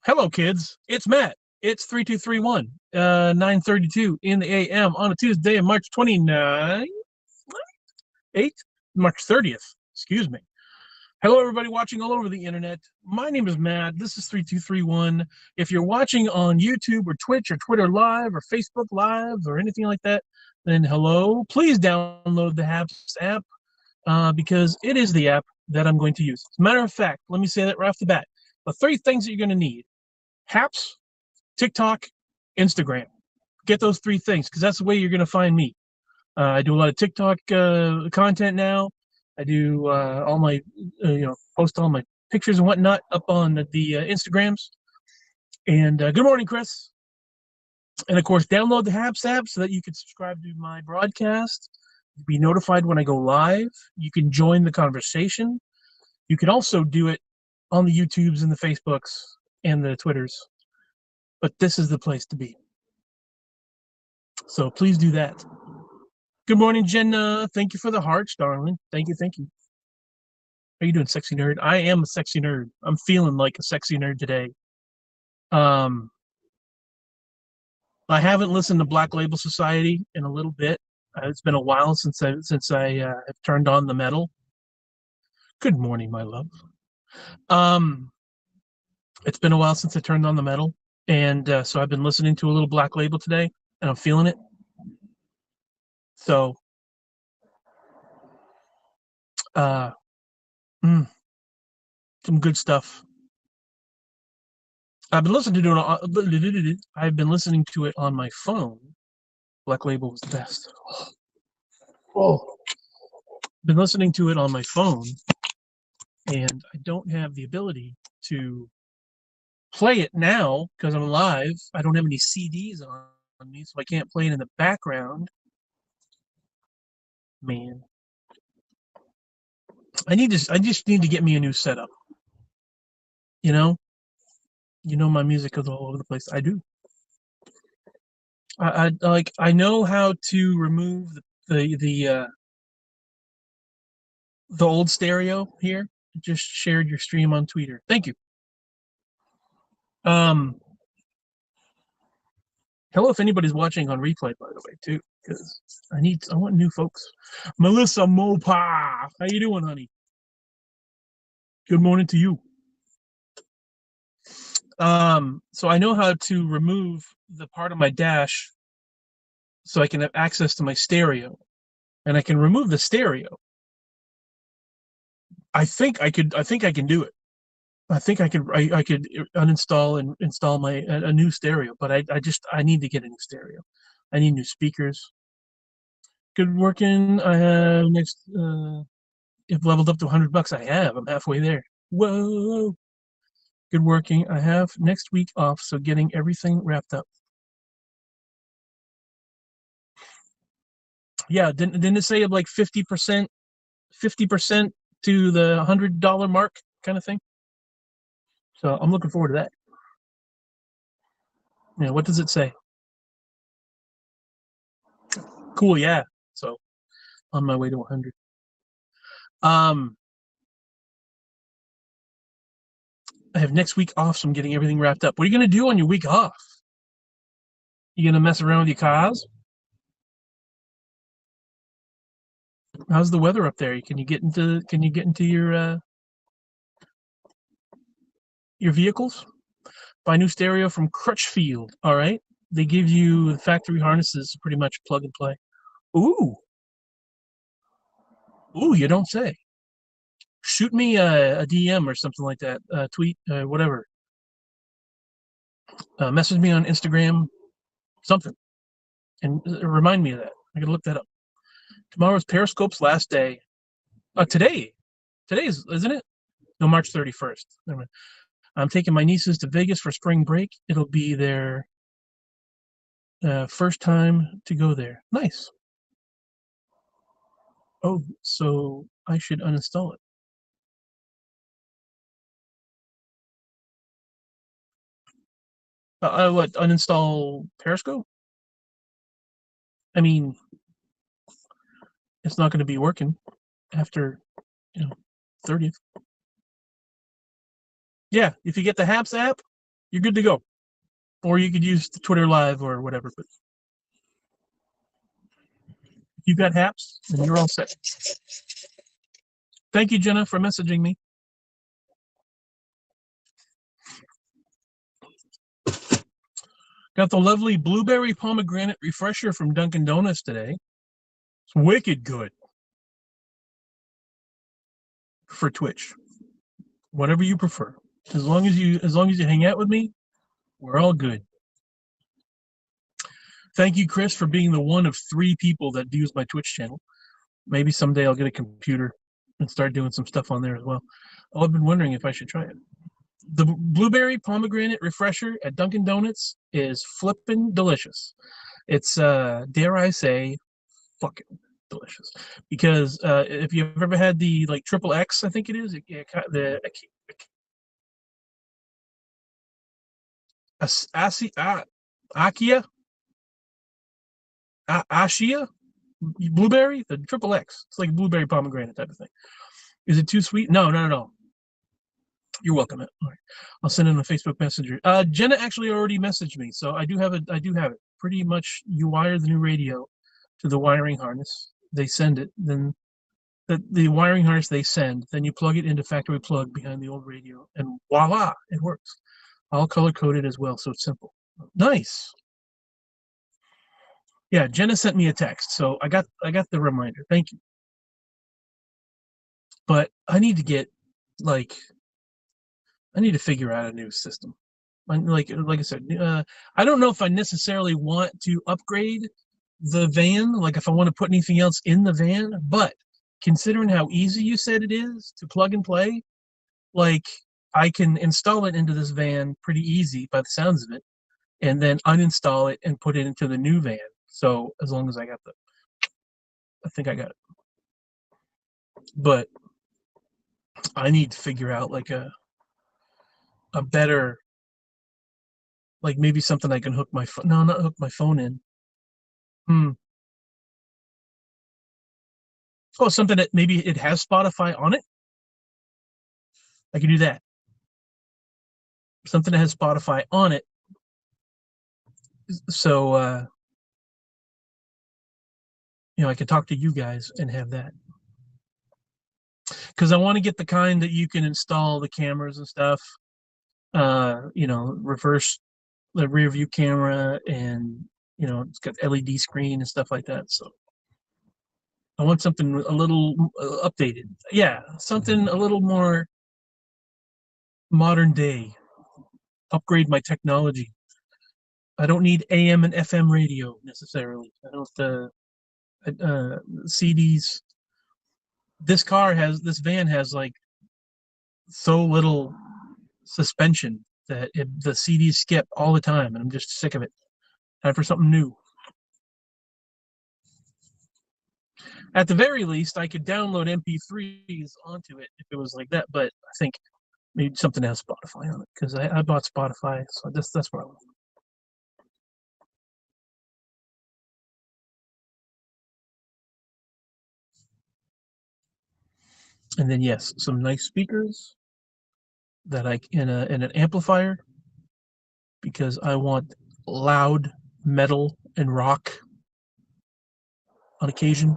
Hello, kids. It's Matt. It's 3231, 9:32 in the AM on a Tuesday, March 29th, 8th, March 30th. Excuse me. Hello, everybody watching all over the internet. My name is Matt. This is 3231. If you're watching on YouTube or Twitch or Twitter Live or Facebook Live or anything like that, then hello. Please download the HAPS app because it is the app that I'm going to use. As a matter of fact, let me say that right off the bat. The three things that you're going to need: HAPS, TikTok, Instagram. Get those three things because that's the way you're going to find me. I do a lot of TikTok content now. I do all my, post all my pictures and whatnot up on the Instagrams. And good morning, Chris. And of course, download the HAPS app so that you can subscribe to my broadcast, be notified when I go live. You can join the conversation. You can also do it on the YouTubes and the Facebooks and the Twitters. But this is the place to be. So please do that. Good morning, Jenna. Thank you for the hearts, darling. Thank you, thank you. How you doing, sexy nerd? I am a sexy nerd. I'm feeling like a sexy nerd today. I haven't listened to Black Label Society in a little bit. It's been a while since I have turned on the metal. Good morning, my love. It's been a while since I turned on the metal, and so I've been listening to a little Black Label today, and I'm feeling it. So, some good stuff. I've been listening to it on my phone. Black Label was the best. Oh, been listening to it on my phone, and I don't have the ability to play it now because I'm live. I don't have any CDs on me, so I can't play it in the background. Man, I just need to get me a new setup. You know, my music is all over the place. I do. I know how to remove the old stereo here. Just shared your stream on Twitter. Thank you. Hello, if anybody's watching on replay, by the way, too, because I want new folks. Melissa Mopa, how you doing, honey? Good morning to you. So I know how to remove the part of my dash so I can have access to my stereo, and I can remove the stereo. I think I can do it. I think I could uninstall and install a new stereo, but I need to get a new stereo. I need new speakers. Good working. I have next if leveled up to $100. I have. I'm halfway there. Whoa. Good working. I have next week off, so getting everything wrapped up. Yeah, didn't it say like 50% to the $100 mark kind of thing? So I'm looking forward to that. Yeah, what does it say? Cool, yeah. So on my way to 100. I have next week off, so I'm getting everything wrapped up. What are you gonna do on your week off? You gonna mess around with your cars? How's the weather up there? Can you get into your vehicles? Buy new stereo from Crutchfield. All right, they give you factory harnesses, pretty much plug and play. Ooh, you don't say. Shoot me a DM or something like that. Tweet, whatever. Message me on Instagram, something, and remind me of that. I gotta look that up. Tomorrow's Periscope's last day. Today's, isn't it? No, March 31st. I'm taking my nieces to Vegas for spring break. It'll be their first time to go there. Nice. Oh, so I should uninstall it. What, uninstall Periscope? I mean, it's not going to be working after, 30th. Yeah, if you get the HAPS app, you're good to go. Or you could use the Twitter Live or whatever. But if you got Haps, then you're all set. Thank you, Jenna, for messaging me. Got the lovely blueberry pomegranate refresher from Dunkin' Donuts today. It's wicked good for Twitch. Whatever you prefer. As long as you hang out with me, we're all good. Thank you, Chris, for being the one of 3 people that views my Twitch channel. Maybe someday I'll get a computer and start doing some stuff on there as well. Oh, I've been wondering if I should try it. The blueberry pomegranate refresher at Dunkin' Donuts is flippin' delicious. It's, dare I say, fucking delicious. Because if you've ever had the, like, triple X, I think it is, Akia? Ashia? Blueberry? The triple X. It's like blueberry pomegranate type of thing. Is it too sweet? No. You're welcome. All right. I'll send in a Facebook Messenger. Jenna actually already messaged me, so I do have it. Pretty much, you wire the new radio to the wiring harness. They send it. Then the wiring harness they send. Then you plug it into factory plug behind the old radio, and voila, it works. All color coded as well, so it's simple. Nice. Yeah, Jenna sent me a text, so I got the reminder. Thank you. But I need to get, like, I need to figure out a new system. Like I said, I don't know if I necessarily want to upgrade the van, like if I want to put anything else in the van, but considering how easy you said it is to plug and play, like I can install it into this van pretty easy by the sounds of it, and then uninstall it and put it into the new van. So as long as I think I got it. But I need to figure out like a better, like maybe something I can hook my phone. No, not hook my phone in. Oh, something that maybe it has Spotify on it. I can do that. Something that has Spotify on it. So, I can talk to you guys and have that. Because I want to get the kind that you can install the cameras and stuff. Reverse the rear view camera, and it's got LED screen and stuff like that. So I want something a little updated. Yeah, something a little more modern day. Upgrade my technology. I don't need AM and FM radio necessarily. I don't CDs. This van has like so little suspension that the CDs skip all the time, and I'm just sick of it. Time for something new. At the very least, I could download MP3s onto it if it was like that, but I think maybe something has Spotify on it, because I bought Spotify, so that's what I want. And then yes, some nice speakers that in an amplifier, because I want loud metal and rock on occasion.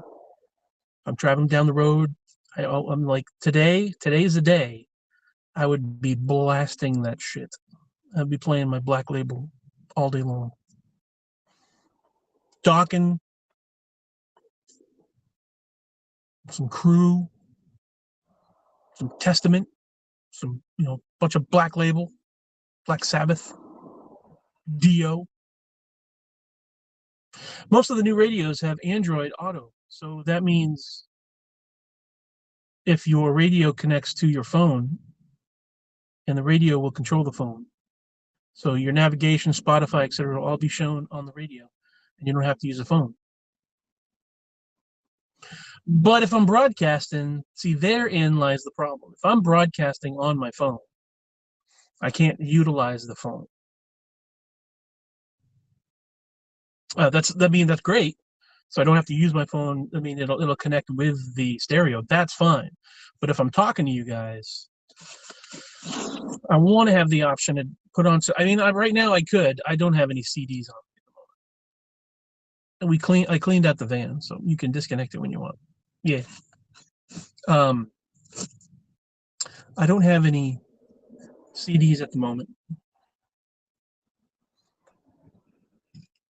I'm traveling down the road. I'm like, today's the day I would be blasting that shit. I'd be playing my Black Label all day long. Docking, some Crew, some Testament, some, bunch of Black Label, Black Sabbath, Dio. Most of the new radios have Android Auto, so that means if your radio connects to your phone, and the radio will control the phone. So your navigation, Spotify, etc., will all be shown on the radio, and you don't have to use a phone. But if I'm broadcasting, see, therein lies the problem. If I'm broadcasting on my phone, I can't utilize the phone. That's great. So I don't have to use my phone. I mean, it'll connect with the stereo. That's fine. But if I'm talking to you guys, I want to have the option to put on. I mean, right now I could. I don't have any CDs on. I cleaned out the van, so you can disconnect it when you want. Yeah. I don't have any CDs at the moment.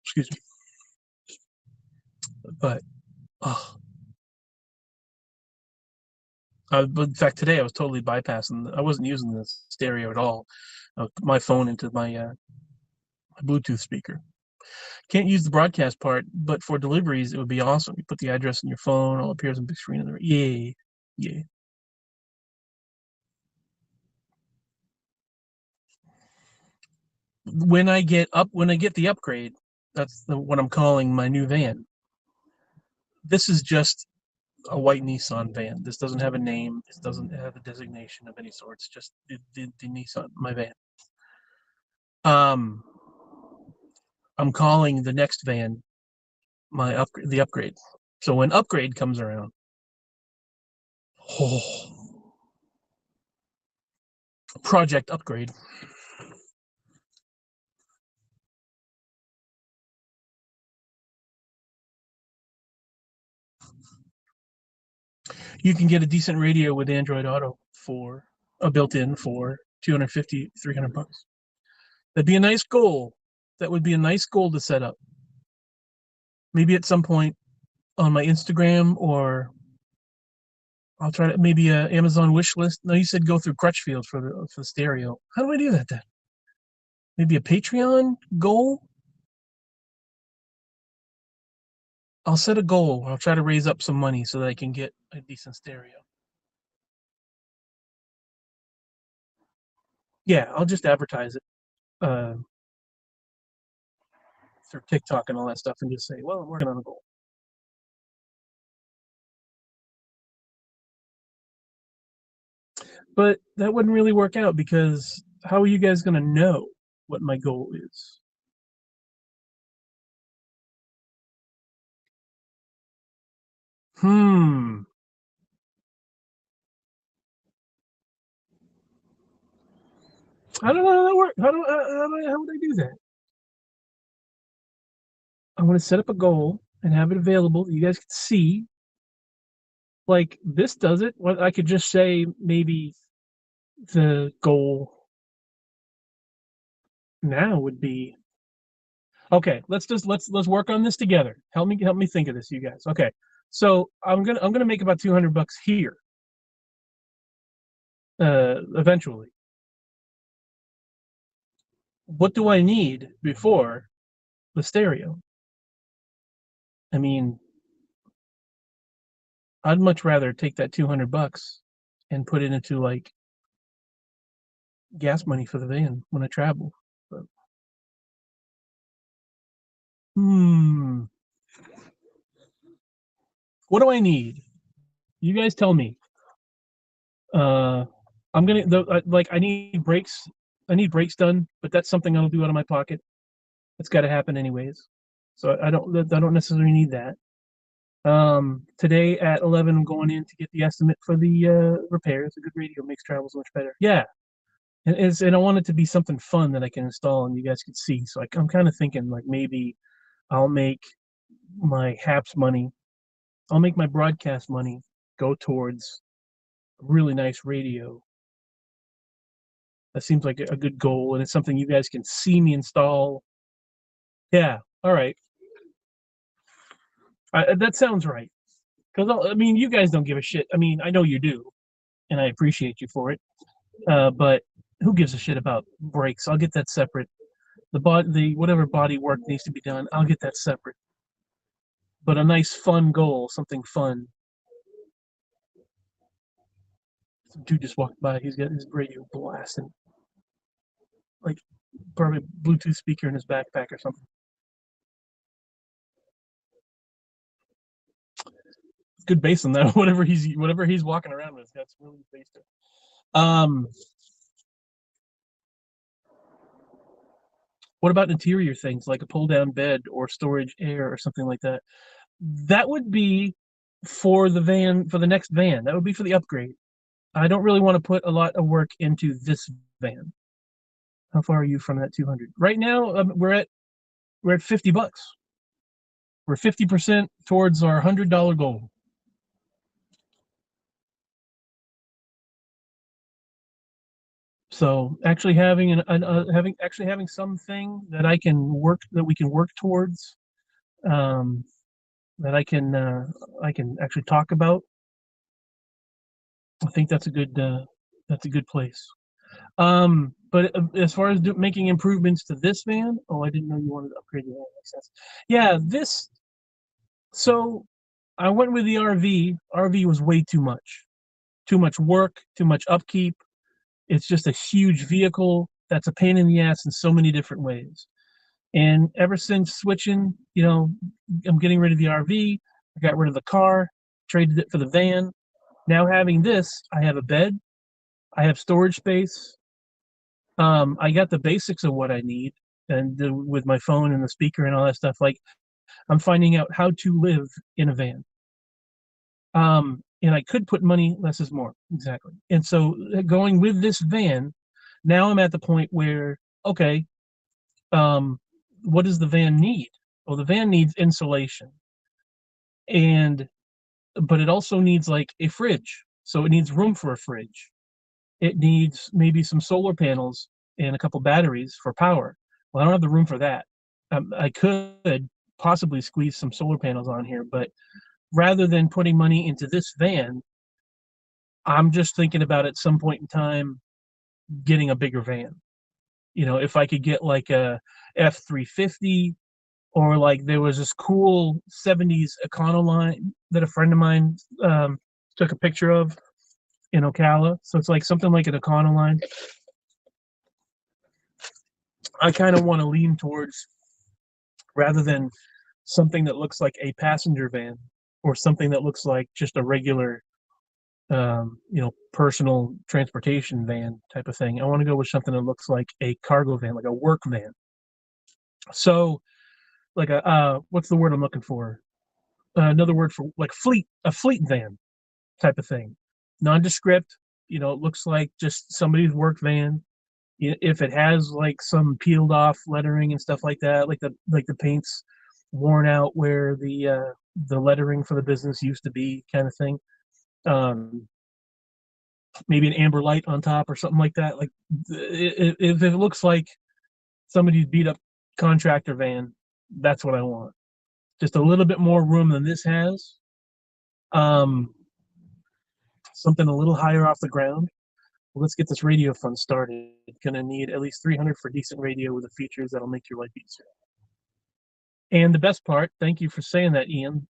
Excuse me. But, but in fact, today I was totally bypassing. I wasn't using the stereo at all. My phone into my Bluetooth speaker. Can't use the broadcast part, but for deliveries, it would be awesome. You put the address in your phone, all appears on big screen. Yeah, yeah. When I get the upgrade, that's what I'm calling my new van. This is just a white Nissan van. This doesn't have a name. This doesn't have a designation of any sort. It's just the Nissan, my van. I'm calling the next van the upgrade. So when upgrade comes around, project upgrade. You can get a decent radio with Android Auto for a built-in for 250, 300 bucks. That'd be a nice goal. That would be a nice goal to set up. Maybe at some point on my Instagram, or I'll try to maybe a Amazon wish list. No, you said go through Crutchfield for the stereo. How do I do that then? Maybe a Patreon goal? I'll set a goal. I'll try to raise up some money so that I can get a decent stereo. Yeah, I'll just advertise it through TikTok and all that stuff and just say, well, I'm working on a goal. But that wouldn't really work out, because how are you guys going to know what my goal is? I don't know how that works. How would I do that? I want to set up a goal and have it available that you guys can see. Like this does it. What I could just say, maybe the goal now would be, okay, let's work on this together. Help me think of this, you guys. Okay. So I'm gonna make about 200 bucks here eventually. What do I need before the stereo? I mean, I'd much rather take that 200 bucks and put it into like gas money for the van when I travel. But, what do I need? You guys tell me. I'm gonna like I need brakes. I need brakes done, but that's something I'll do out of my pocket. It's got to happen anyways. So I don't necessarily need that. Today at 11, I'm going in to get the estimate for the repairs. A good radio makes travels much better. Yeah, and I want it to be something fun that I can install and you guys can see. So I'm kind of thinking like maybe I'll make my HAPS money, I'll make my broadcast money go towards a really nice radio. That seems like a good goal, and it's something you guys can see me install. Yeah, all right. That sounds right. Because I mean, you guys don't give a shit. I mean, I know you do, and I appreciate you for it. But who gives a shit about brakes? I'll get that separate. The whatever body work needs to be done, I'll get that separate. But a nice fun goal, something fun. Some dude just walked by. He's got his radio blasting, like probably Bluetooth speaker in his backpack or something. Good bass on that. Whatever he's walking around with, that's really bass to. What about interior things like a pull down bed or storage air or something like that? That would be for the van, for the next van. That would be for the upgrade. I don't really want to put a lot of work into this van. How far are you from that 200? Right now, we're at $50. We're 50% towards our $100 goal. So actually having having something that we can work towards, um, that I can actually talk about. I think that's a good place. But as far as making improvements to this van, oh, I didn't know you wanted to upgrade the van. Makes sense. Yeah, this. So I went with the RV. RV was way too much work, too much upkeep. It's just a huge vehicle that's a pain in the ass in so many different ways. And ever since switching, I'm getting rid of the RV. I got rid of the car, traded it for the van. Now having this, I have a bed, I have storage space. I got the basics of what I need, and with my phone and the speaker and all that stuff. Like I'm finding out how to live in a van. And I could put money, less is more, exactly. And so going with this van, now I'm at the point where, okay, um, what does the van need? Well, the van needs insulation, and but it also needs like a fridge. So it needs room for a fridge. It needs maybe some solar panels and a couple batteries for power. Well, I don't have the room for that. I could possibly squeeze some solar panels on here, but rather than putting money into this van, I'm just thinking about at some point in time getting a bigger van. If I could get like a F350, or like there was this cool 70s Econoline that a friend of mine took a picture of in Ocala. So it's like something like an Econoline. I kind of want to lean towards, rather than something that looks like a passenger van or something that looks like just a regular personal transportation van type of thing. I want to go with something that looks like a cargo van, like a work van. So like what's the word I'm looking for? Another word for like a fleet van type of thing. Nondescript, it looks like just somebody's work van. If it has like some peeled off lettering and stuff like that, like the paint's worn out where the lettering for the business used to be, kind of thing. Maybe an amber light on top or something like that. Like if it looks like somebody's beat up contractor van, that's what I want. Just a little bit more room than this has. Um, Something a little higher off the ground. Well, let's get this radio fund started. Gonna need at least 300 for decent radio with the features that'll make your life easier. And the best part, thank you for saying that, Ian.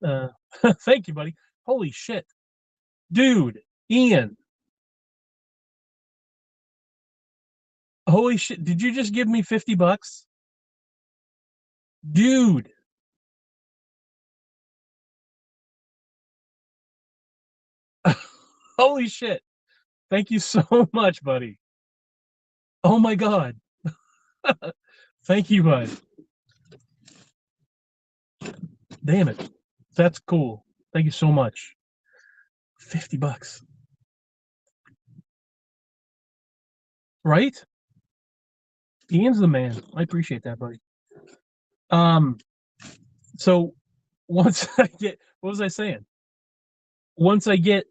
Thank you, buddy. Holy shit. Dude, Ian. Holy shit. Did you just give me $50? Dude. Holy shit. Thank you so much, buddy. Oh my God. Thank you, bud. Damn it. That's cool. Thank you so much. $50. Right? Ian's the man. I appreciate that, buddy. So once I get, what was I saying? Once I get,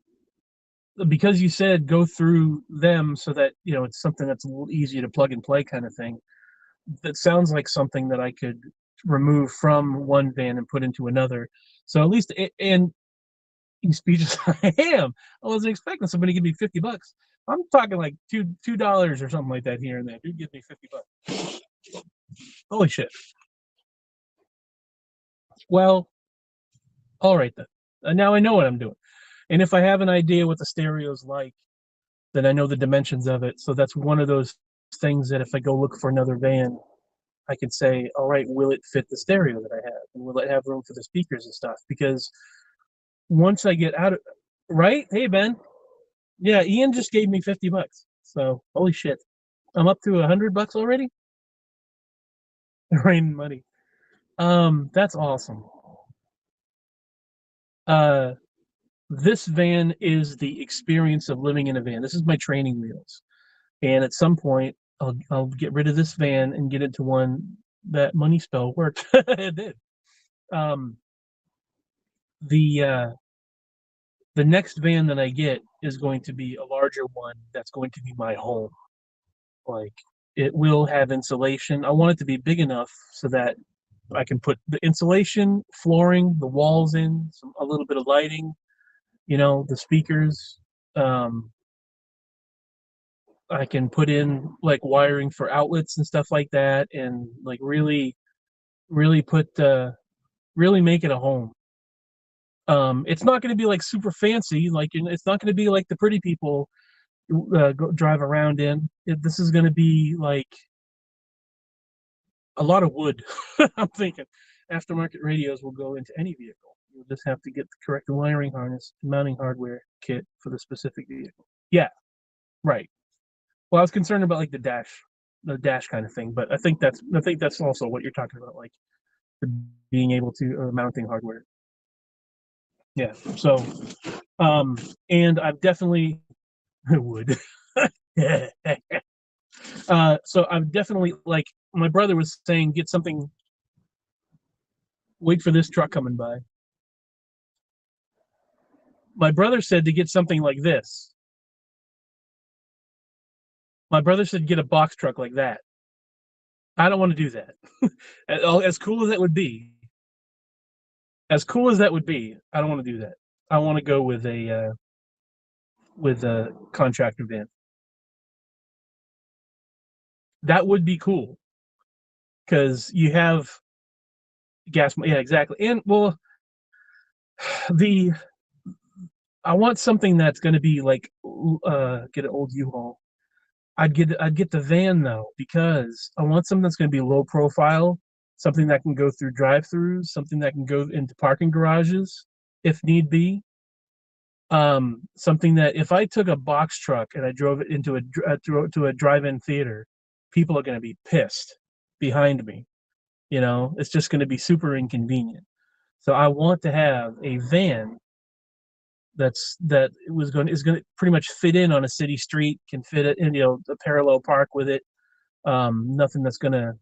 because you said go through them so that, it's something that's a little easier to plug and play kind of thing. That sounds like something that I could remove from one van and put into another. So at least, and speeches I am. I wasn't expecting somebody to give me $50. I'm talking like $2 or something like that here and there. Dude, give me $50. Holy shit. Well, all right then. Now I know what I'm doing. And if I have an idea what the stereo's like, then I know the dimensions of it. So that's one of those things that if I go look for another van, I can say, all right, will it fit the stereo that I have? And will it have room for the speakers and stuff? Because once I get out of, right? Hey, Ben. Yeah, Ian just gave me $50. So holy shit. I'm up to $100 already. Raining money. That's awesome. This van is the experience of living in a van. This is my training wheels. And at some point, I'll get rid of this van and get into one that money spell worked. It did. Um, the the next van that I get is going to be a larger one that's going to be my home. Like, it will have insulation. I want it to be big enough so that I can put the insulation, flooring, the walls in, a little bit of lighting, the speakers. Um, I can put in like wiring for outlets and stuff like that, and like really really make it a home. It's not going to be like super fancy, like it's not going to be like the pretty people drive around in. This is going to be like a lot of wood. I'm thinking aftermarket radios will go into any vehicle. You'll just have to get the correct wiring harness and mounting hardware kit for the specific vehicle. Yeah, right. Well, I was concerned about like the dash kind of thing, but I think that's also what you're talking about, like being able to mounting hardware. Yeah. So, um, and I've definitely would. So I've definitely, like my brother was saying, get something. Wait for this truck coming by. My brother said to get something like this. My brother said get a box truck like that. I don't want to do that. As cool as that would be, I don't want to do that. I want to go with a contractor van. That would be cool because you have gas. Yeah, exactly. And well, the I want something that's going to be like get an old U-Haul. I'd get the van though, because I want something that's going to be low profile, something that can go through drive-throughs, something that can go into parking garages if need be. Something that if I took a box truck and I drove it into to a drive-in theater, people are going to be pissed behind me. It's just going to be super inconvenient. So I want to have a van that is going to pretty much fit in on a city street, can fit it in, a parallel park with it. Nothing that's going to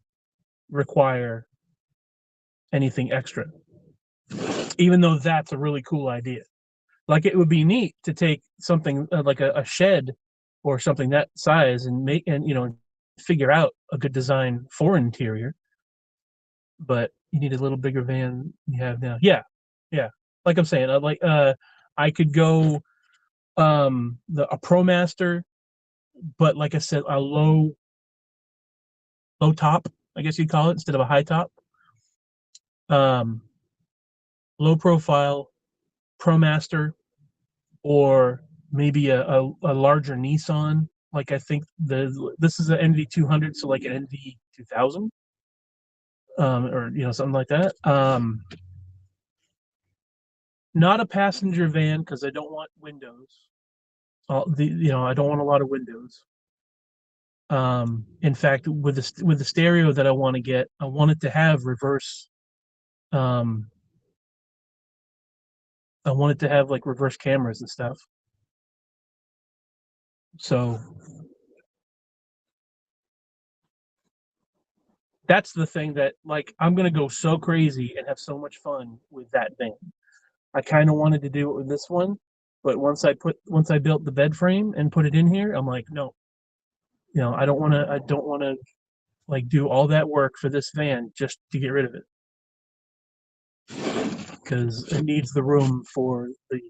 require anything extra. Even though that's a really cool idea. Like, it would be neat to take something like a shed or something that size and figure out a good design for interior. But you need a little bigger van than you have now. Yeah, yeah. Like I'm saying, I could go a ProMaster, but like I said, a low top, I guess you'd call it, instead of a high top. Um, Low profile ProMaster, or maybe a larger Nissan. Like, I think this is an NV200, so like an NV2000, or something like that. Not a passenger van because I don't want windows. I don't want a lot of windows. In fact, with the stereo that I want to get, I want it to have reverse. Um, I want it to have like reverse cameras and stuff. So that's the thing that, like, I'm gonna go so crazy and have so much fun with that thing. I kind of wanted to do it with this one, but once I built the bed frame and put it in here, I'm like, no, I don't want to like do all that work for this van just to get rid of it, because it needs the room for the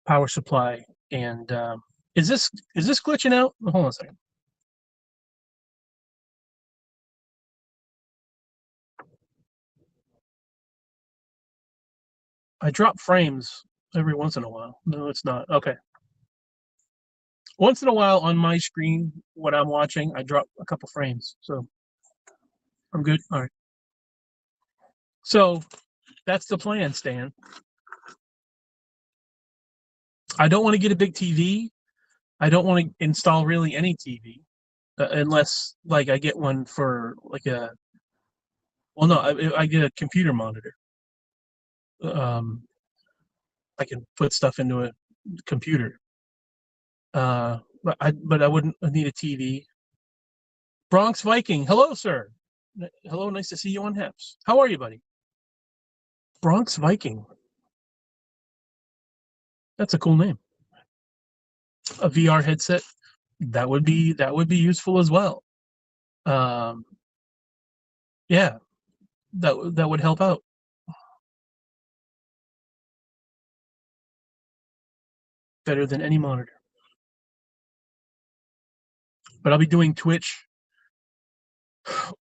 power supply. And is this glitching out? Hold on a second. I drop frames every once in a while. No, it's not. Okay. Once in a while on my screen, what I'm watching, I drop a couple frames. So I'm good. All right. So that's the plan, Stan. I don't want to get a big TV. I don't want to install really any TV, unless like I get one for like well, no, I get a computer monitor. I can put stuff into a computer. but I wouldn't need a TV. Bronx Viking, hello, sir. Hello, nice to see you on Heps. How are you, buddy? Bronx Viking. That's a cool name. A VR headset that would be useful as well. Um, yeah, that would help out better than any monitor. But I'll be doing Twitch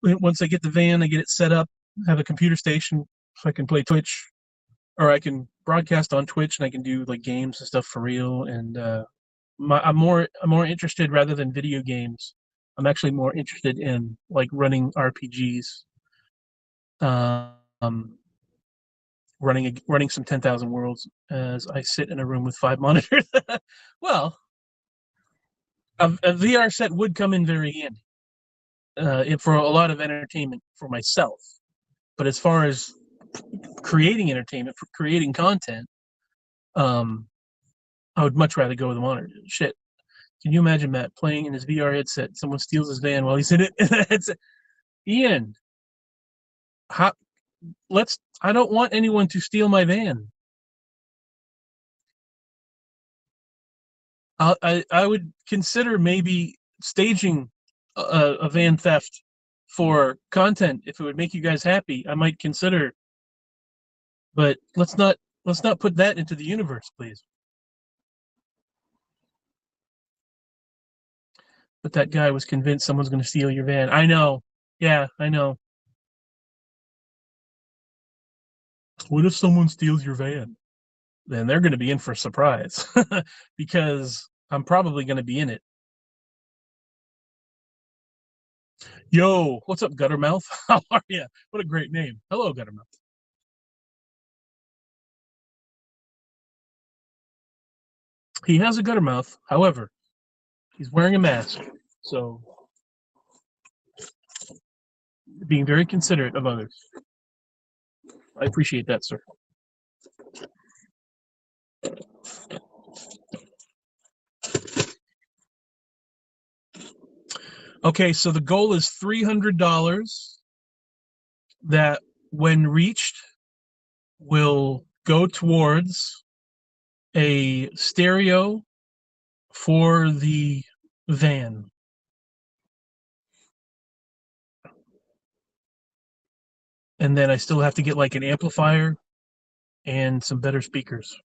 once I get the van. I get it set up, have a computer station so I can play Twitch, or I can broadcast on Twitch and I can do like games and stuff for real. And I'm more interested rather than video games. I'm actually more interested in like running RPGs, um, running some 10,000 Worlds as I sit in a room with 5 monitors. Well, a VR set would come in very handy for a lot of entertainment for myself. But as far as creating entertainment, for creating content, I would much rather go with a monitor. Shit. Can you imagine Matt playing in his VR headset? Someone steals his van while he's in it. Ian, how, I don't want anyone to steal my van. I would consider maybe staging a van theft for content if it would make you guys happy. I might consider, but let's not put that into the universe, please. But that guy was convinced someone's going to steal your van. I know. Yeah, I know. What if someone steals your van? Then they're going to be in for a surprise because I'm probably going to be in it. Yo, what's up, Guttermouth? How are you? What a great name. Hello, Guttermouth. He has a Guttermouth. However, he's wearing a mask. So, being very considerate of others. I appreciate that, sir. Okay, so the goal is $300 that, when reached, will go towards a stereo for the van. And then I still have to get like an amplifier and some better speakers,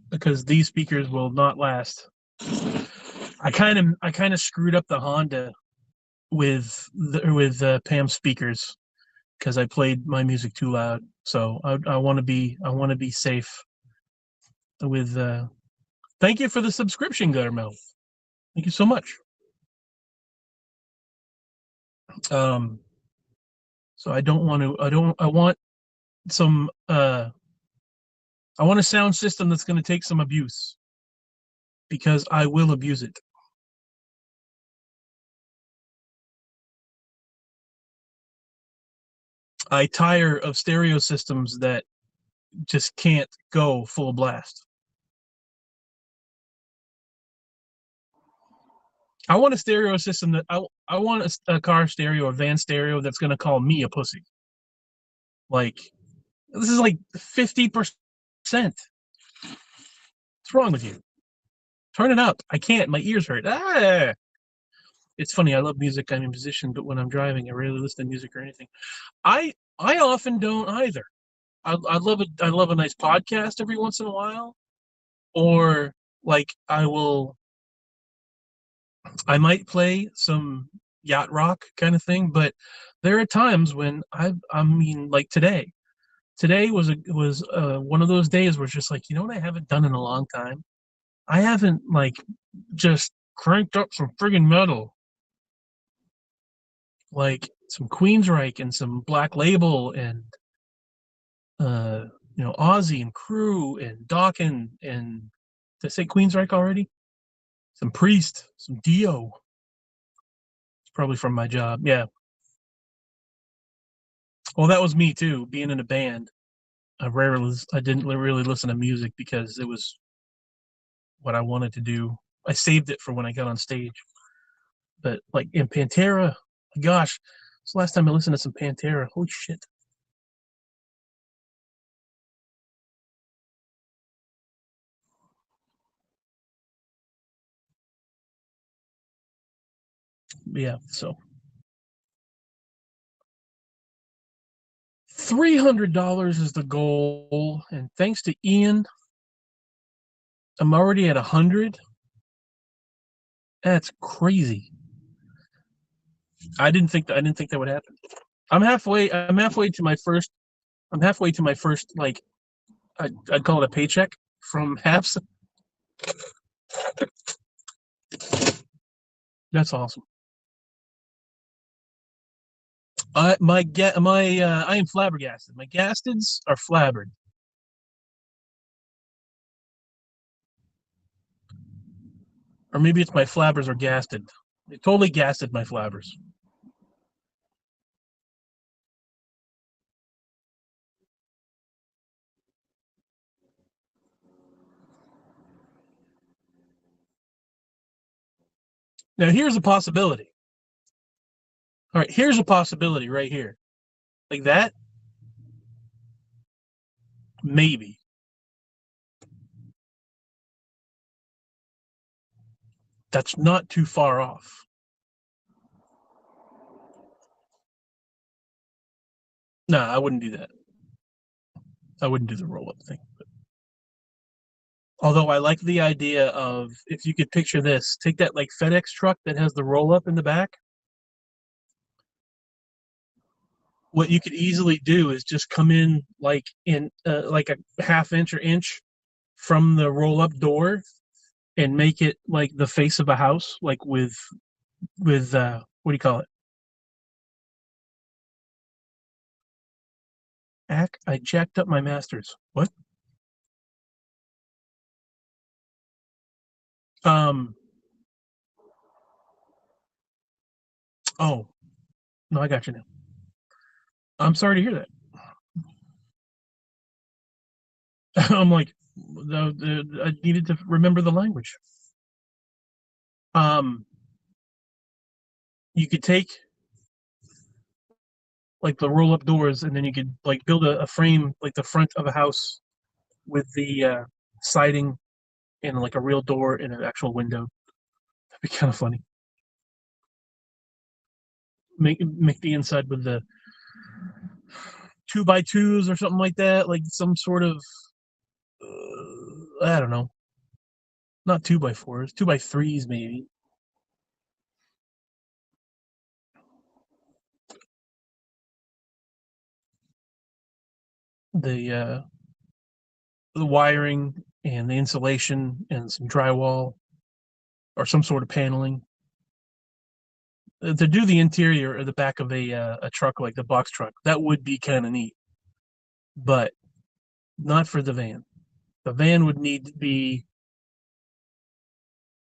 because these speakers will not last. I kind of screwed up the Honda with Pam's speakers because I played my music too loud. So I want to be safe with. Thank you for the subscription, Guttermouth. Thank you so much. So I don't want to. I want some. I want a sound system that's going to take some abuse, because I will abuse it. I tire of stereo systems that just can't go full blast. I want a stereo system that I want a car stereo, a van stereo that's going to call me a pussy. Like, this is like 50%. What's wrong with you? Turn it up. I can't. My ears hurt. Ah! It's funny. I love music. I'm a musician, but when I'm driving, I rarely listen to music or anything. I often don't either. I love it. I love a nice podcast every once in a while, or like I might play some yacht rock kind of thing. But there are times when I mean, like today. Today was one of those days where it's just like, you know what I haven't done in a long time? I haven't like just cranked up some friggin' metal, like some Queensryche and some Black Label and uh Ozzy and Crew and Dokken and, did I say Queensryche already? Some Priest, some Dio. It's probably from my job. Yeah. Well, that was me too, being in a band. I didn't really listen to music because it was what I wanted to do. I saved it for when I got on stage. But like in Pantera, gosh, it's the last time I listened to some Pantera. Holy shit. Yeah, so $300 is the goal, and thanks to Ian, I'm already at 100. That's crazy. I didn't think that would happen. I'm halfway to my first. I'm halfway to my first, like, I'd call it a paycheck from Haps. That's awesome. I am flabbergasted. My gastids are flabbered. Or maybe it's my flabbers are gasted. They totally gasted my flabbers. Now here's a possibility. All right, here's a possibility right here. Like that, maybe. That's not too far off. No, I wouldn't do that. I wouldn't do the roll up thing. But, although I like the idea of, if you could picture this, take that like FedEx truck that has the roll up in the back. What you could easily do is just come in like like a half inch or inch from the roll up door and make it like the face of a house, like with what do you call it? I jacked up my masters. What? Um. Oh no, I got you now. I'm sorry to hear that. I'm like, I needed to remember the language. Um. You could take like the roll up doors, and then you could like build a frame like the front of a house with the siding and like a real door and an actual window. That'd be kind of funny. Make the inside with the 2x2s or something like that, like some sort of I don't know, not 2x4s, 2x3s maybe. The the wiring and the insulation and some drywall or some sort of paneling to do the interior or the back of a truck like the box truck. That would be kind of neat, but not for the van. The van would need to be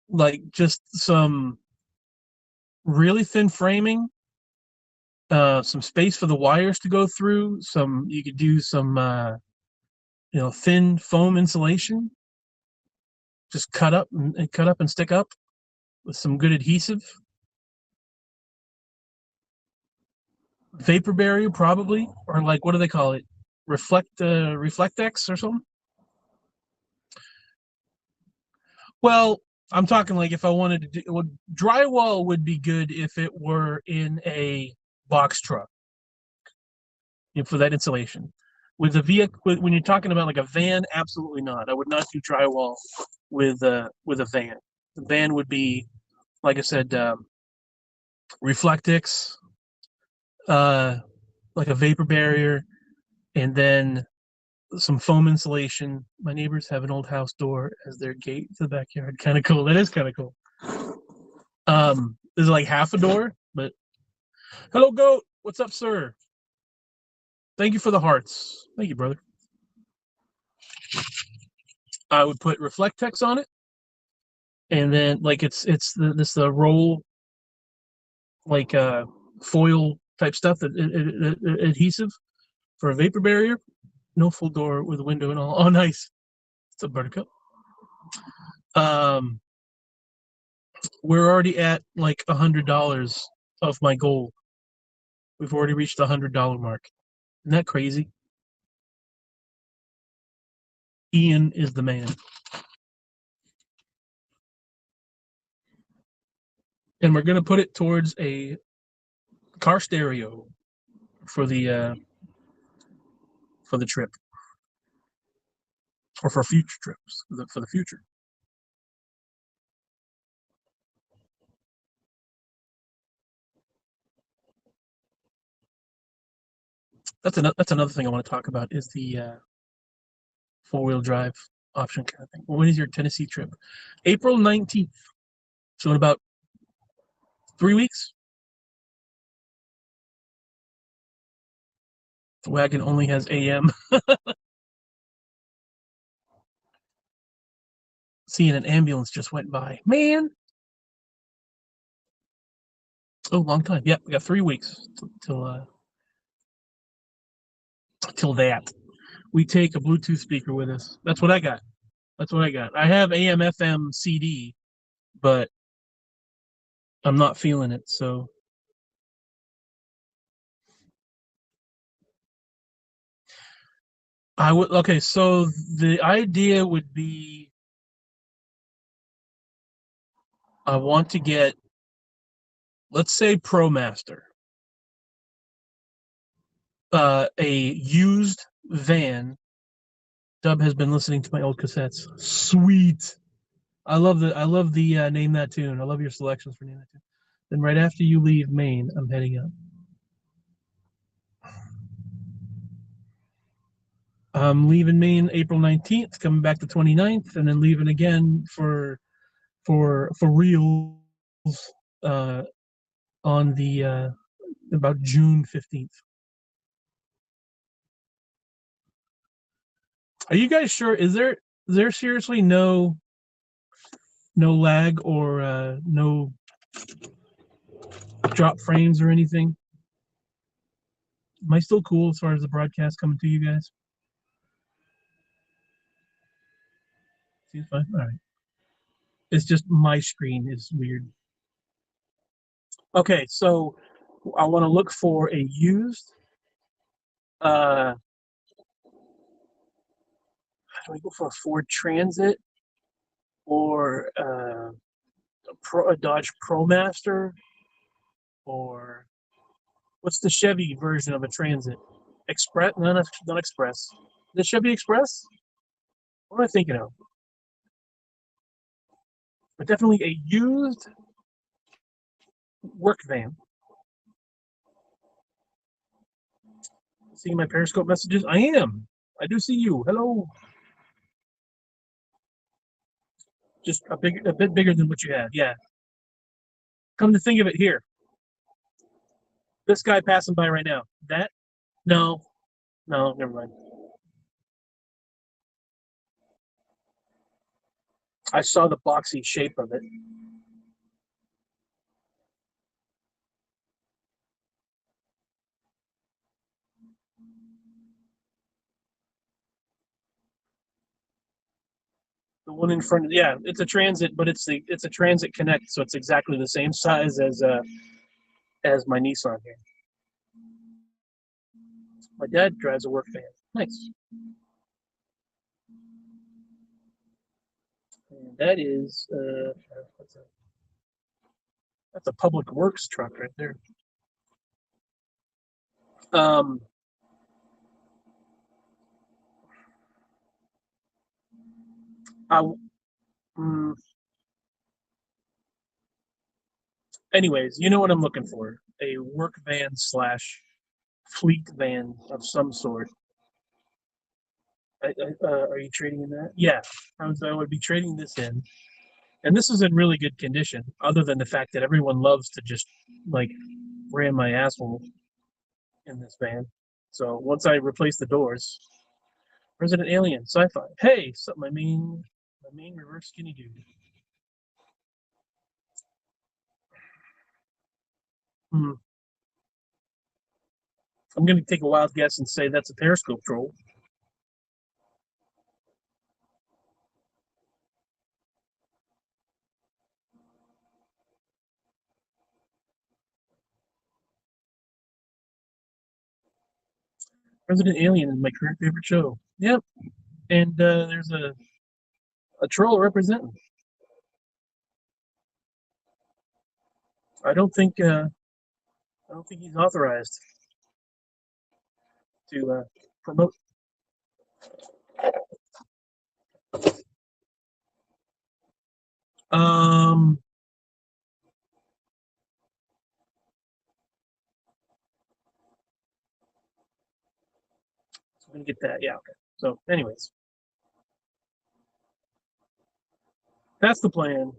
like just some really thin framing, some space for the wires to go through. Some you could do some thin foam insulation, just cut up and stick up with some good adhesive. Vapor barrier probably, or like what do they call it? Reflectex or something. Well, I'm talking like if I wanted to do well, drywall would be good if it were in a box truck, for that insulation. With a vehicle, when you're talking about like a van, absolutely not. I would not do drywall with a van. The van would be, like I said, Reflectix, uh, like a vapor barrier, and then some foam insulation. My neighbors have an old house door as their gate to the backyard. Kind of cool. That is kind of cool. There's like half a door, but hello, goat. What's up, sir? Thank you for the hearts. Thank you, brother. I would put Reflectex on it, and then like it's the roll like foil type stuff that adhesive for a vapor barrier. No full door with a window and all. Oh, nice. It's a buttercup. Um, we're already at like $100 of my goal. We've already reached the $100 mark. Isn't that crazy? Ian is the man. And we're gonna put it towards a car stereo for the trip, or for future trips for the future. That's another thing I want to talk about is the 4-wheel drive option kind of thing. When is your Tennessee trip? April 19th. So in about 3 weeks. The wagon only has AM. Seeing an ambulance just went by. Man. Oh, long time. Yeah, we got 3 weeks till that. We take a Bluetooth speaker with us. That's what I got. That's what I got. I have AM FM CD, but I'm not feeling it. So I would okay. So the idea would be I want to get, let's say, ProMaster, a used van. Dub has been listening to my old cassettes. Sweet. I love the name that tune. I love your selections for name that tune. Then right after you leave Maine, I'm heading up. I'm leaving Maine April 19th, coming back the 29th, and then leaving again for reals uh, on the about June 15th. Are you guys sure? Is there seriously no lag or no drop frames or anything? Am I still cool as far as the broadcast coming to you guys? Seems fine. All right. It's just my screen is weird. Okay, so I want to look for a used. Do I go for a Ford Transit or a Dodge ProMaster, or what's the Chevy version of a Transit? Express? No, not Express. The Chevy Express? What am I thinking of? But definitely a used work van. Seeing my Periscope messages? I am. I do see you. Hello. Just a bit bigger than what you had. Yeah. Come to think of it, here, this guy passing by right now. That? No, no, never mind. I saw the boxy shape of it. The one in front of, yeah, it's a Transit, but it's a Transit Connect, so it's exactly the same size as my Nissan here. My dad drives a work van. Nice. And that is that's a public works truck right there. Um, I, mm, anyways, you know what I'm looking for? A work van slash fleet van of some sort. Are you trading in that? Yeah, I would be trading this in, and this is in really good condition. Other than the fact that everyone loves to just like ram my asshole in this van. So once I replace the doors, Resident Alien, sci-fi. Hey, something my main reverse skinny dude. Hmm. I'm gonna take a wild guess and say that's a Periscope troll. Resident Alien is my current favorite show. Yep, and there's a troll representing. I don't think he's authorized to promote. Um, so I'm gonna get that. Yeah. Okay. So, anyways, that's the plan.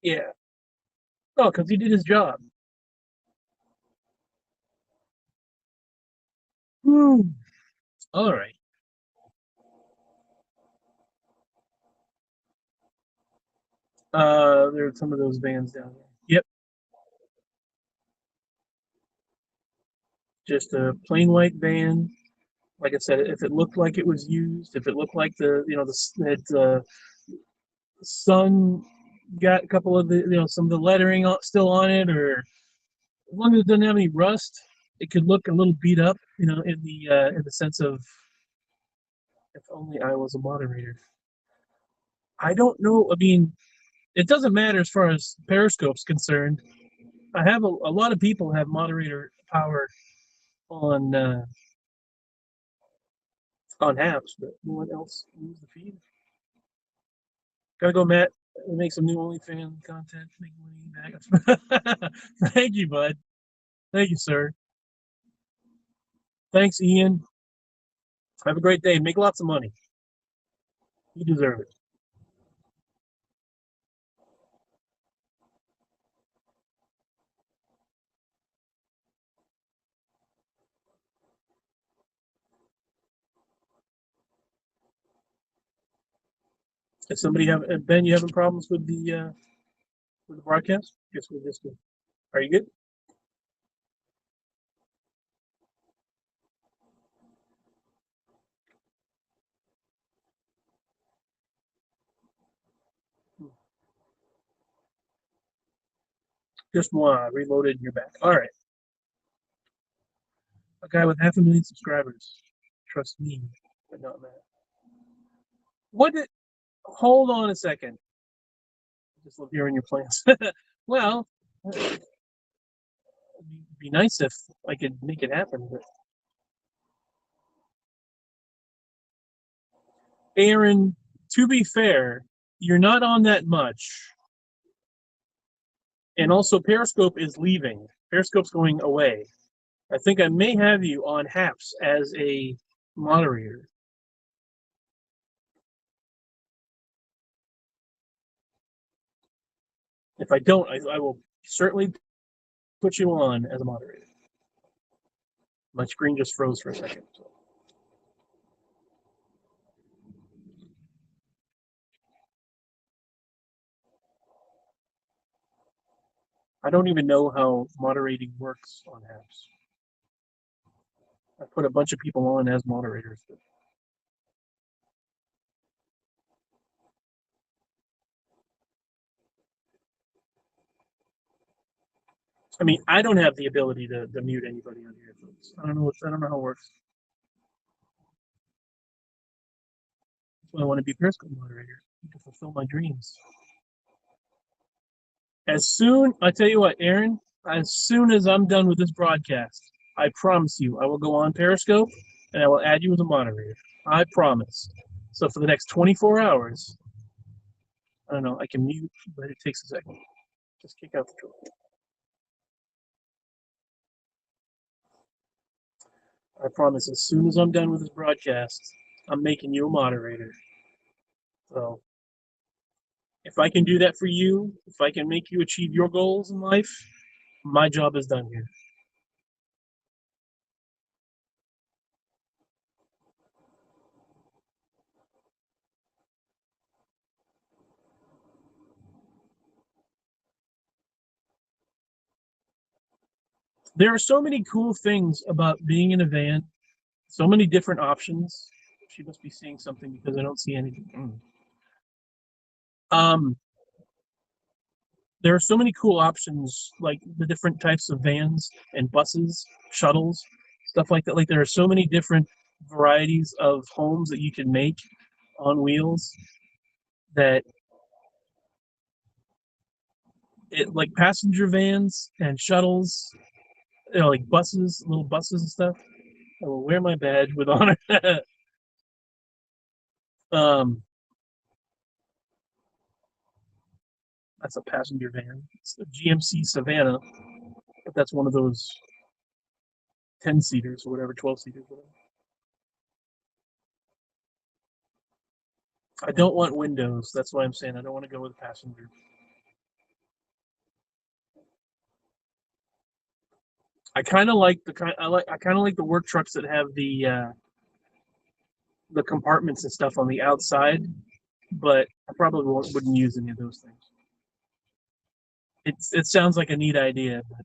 Yeah. Oh, because he did his job. Whew. All right. There are some of those bands down there. Yep. Just a plain white van. Like I said, if it looked like it was used, if it looked like the sun got a couple of the some of the lettering still on it, or as long as it doesn't have any rust, it could look a little beat up. In the sense of if only I was a moderator. I don't know. I mean, it doesn't matter as far as Periscope's concerned. I have a lot of people have moderator power on apps, but no one else use the feed. Gotta go, Matt. Make some new OnlyFans content. Make money back. Thank you, bud. Thank you, sir. Thanks, Ian. Have a great day. Make lots of money. You deserve it. If somebody have Ben, you having problems with the broadcast? Guess we're just good. Are you good? Just one. Reloaded and you're back. All right. A guy with 500,000 subscribers. Trust me, but not Matt. What did? Hold on a second. I just love hearing your plans. Well, it'd be nice if I could make it happen. But Aaron, to be fair, you're not on that much. And also, Periscope is leaving. Periscope's going away. I think I may have you on Haps as a moderator. If I don't, I will certainly put you on as a moderator. My screen just froze for a second. So. I don't even know how moderating works on Haps. I put a bunch of people on as moderators. But I mean, I don't have the ability to mute anybody on here. Folks. I don't know how it works. That's why I want to be Periscope moderator to fulfill my dreams. I tell you what, Aaron, as soon as I'm done with this broadcast, I promise you, I will go on Periscope and I will add you as a moderator. I promise. So for the next 24 hours, I don't know, I can mute, but it takes a second. Just kick out the troll. I promise, as soon as I'm done with this broadcast, I'm making you a moderator. So if I can do that for you, if I can make you achieve your goals in life, my job is done here. There are so many cool things about being in a van, so many different options. She must be seeing something because I don't see anything. There are so many cool options, like the different types of vans and buses, shuttles, stuff like that. Like there are so many different varieties of homes that you can make on wheels that it like passenger vans and shuttles, like buses, little buses and stuff. I will wear my badge with honor. um, that's a passenger van. It's a GMC Savannah, but that's one of those 10 seaters or whatever, 12 seaters, whatever. I don't want windows. That's why I'm saying I don't want to go with passenger. I kind of like I kind of like the work trucks that have the compartments and stuff on the outside, but I probably wouldn't use any of those things. It sounds like a neat idea, but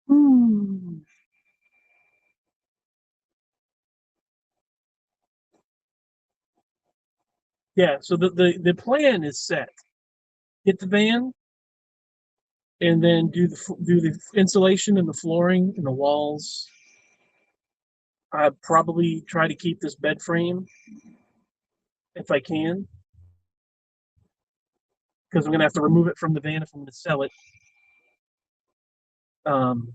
hmm. Yeah. So the plan is set. Get the van, and then do the insulation and the flooring and the walls. I'd probably try to keep this bed frame if I can, because I'm gonna have to remove it from the van if I'm gonna sell it. Um,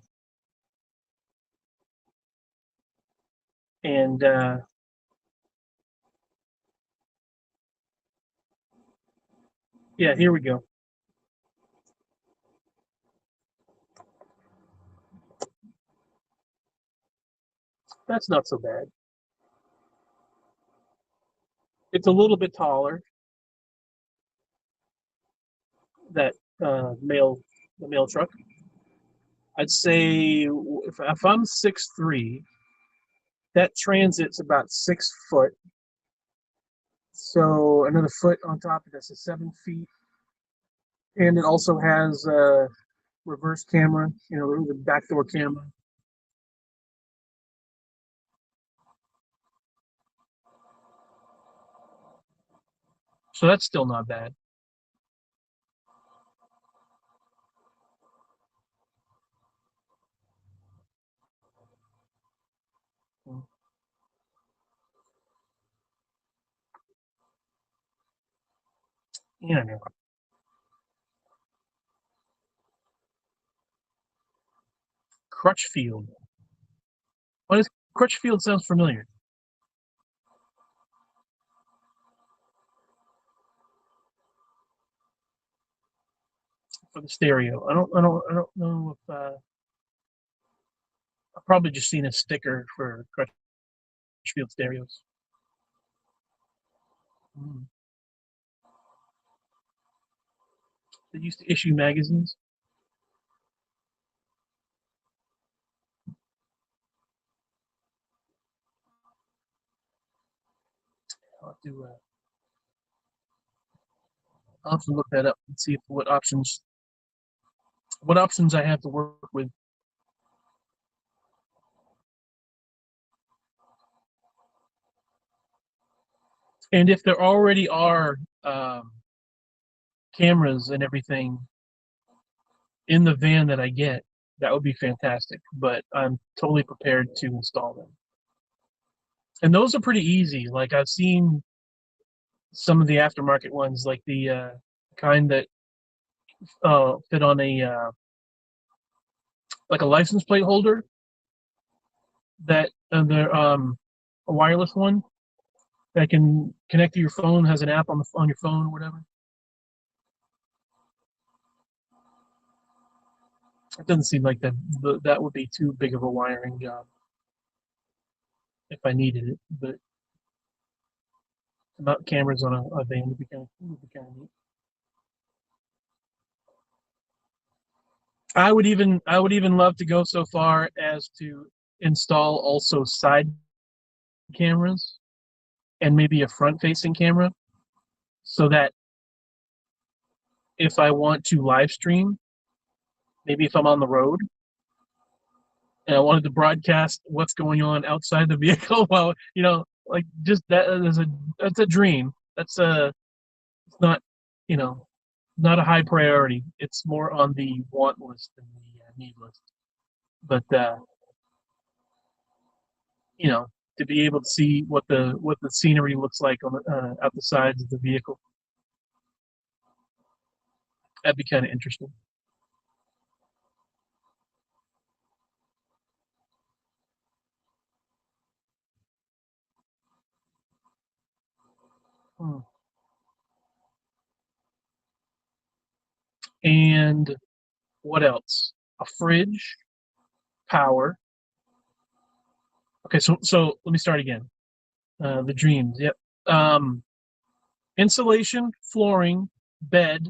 and yeah, here we go. That's not so bad. It's a little bit taller. That mail the mail truck. I'd say if I'm 6'3", that transit's about 6 foot. So another foot on top of this is 7 feet, and it also has a reverse camera. You know, the backdoor camera. So that's still not bad. Yeah, Crutchfield. What is Crutchfield? Sounds familiar for the stereo. I don't know if I've probably just seen a sticker for Crutchfield stereos. Mm. They used to issue magazines. I'll have to I'll have to look that up and see if, what options I have to work with. And if there already are cameras and everything in the van that I get, that would be fantastic. But I'm totally prepared to install them. And those are pretty easy. Like I've seen some of the aftermarket ones, like the kind that fit on a like a license plate holder. That they're a wireless one that can connect to your phone, has an app on your phone or whatever. It doesn't seem like that would be too big of a wiring job if I needed it, but about cameras on a van would be kind of neat. I would even love to go so far as to install also side cameras and maybe a front facing camera so that if I want to live stream, maybe if I'm on the road and I wanted to broadcast what's going on outside the vehicle while, like just that is that's a dream. It's not, you know, not a high priority. It's more on the want list than the need list. But you know, to be able to see what the scenery looks like on out the sides of the vehicle, that'd be kind of interesting. Hmm. And what else? A fridge, power. Okay, so let me start again. The dreams. Yep. Um, Insulation, flooring, bed.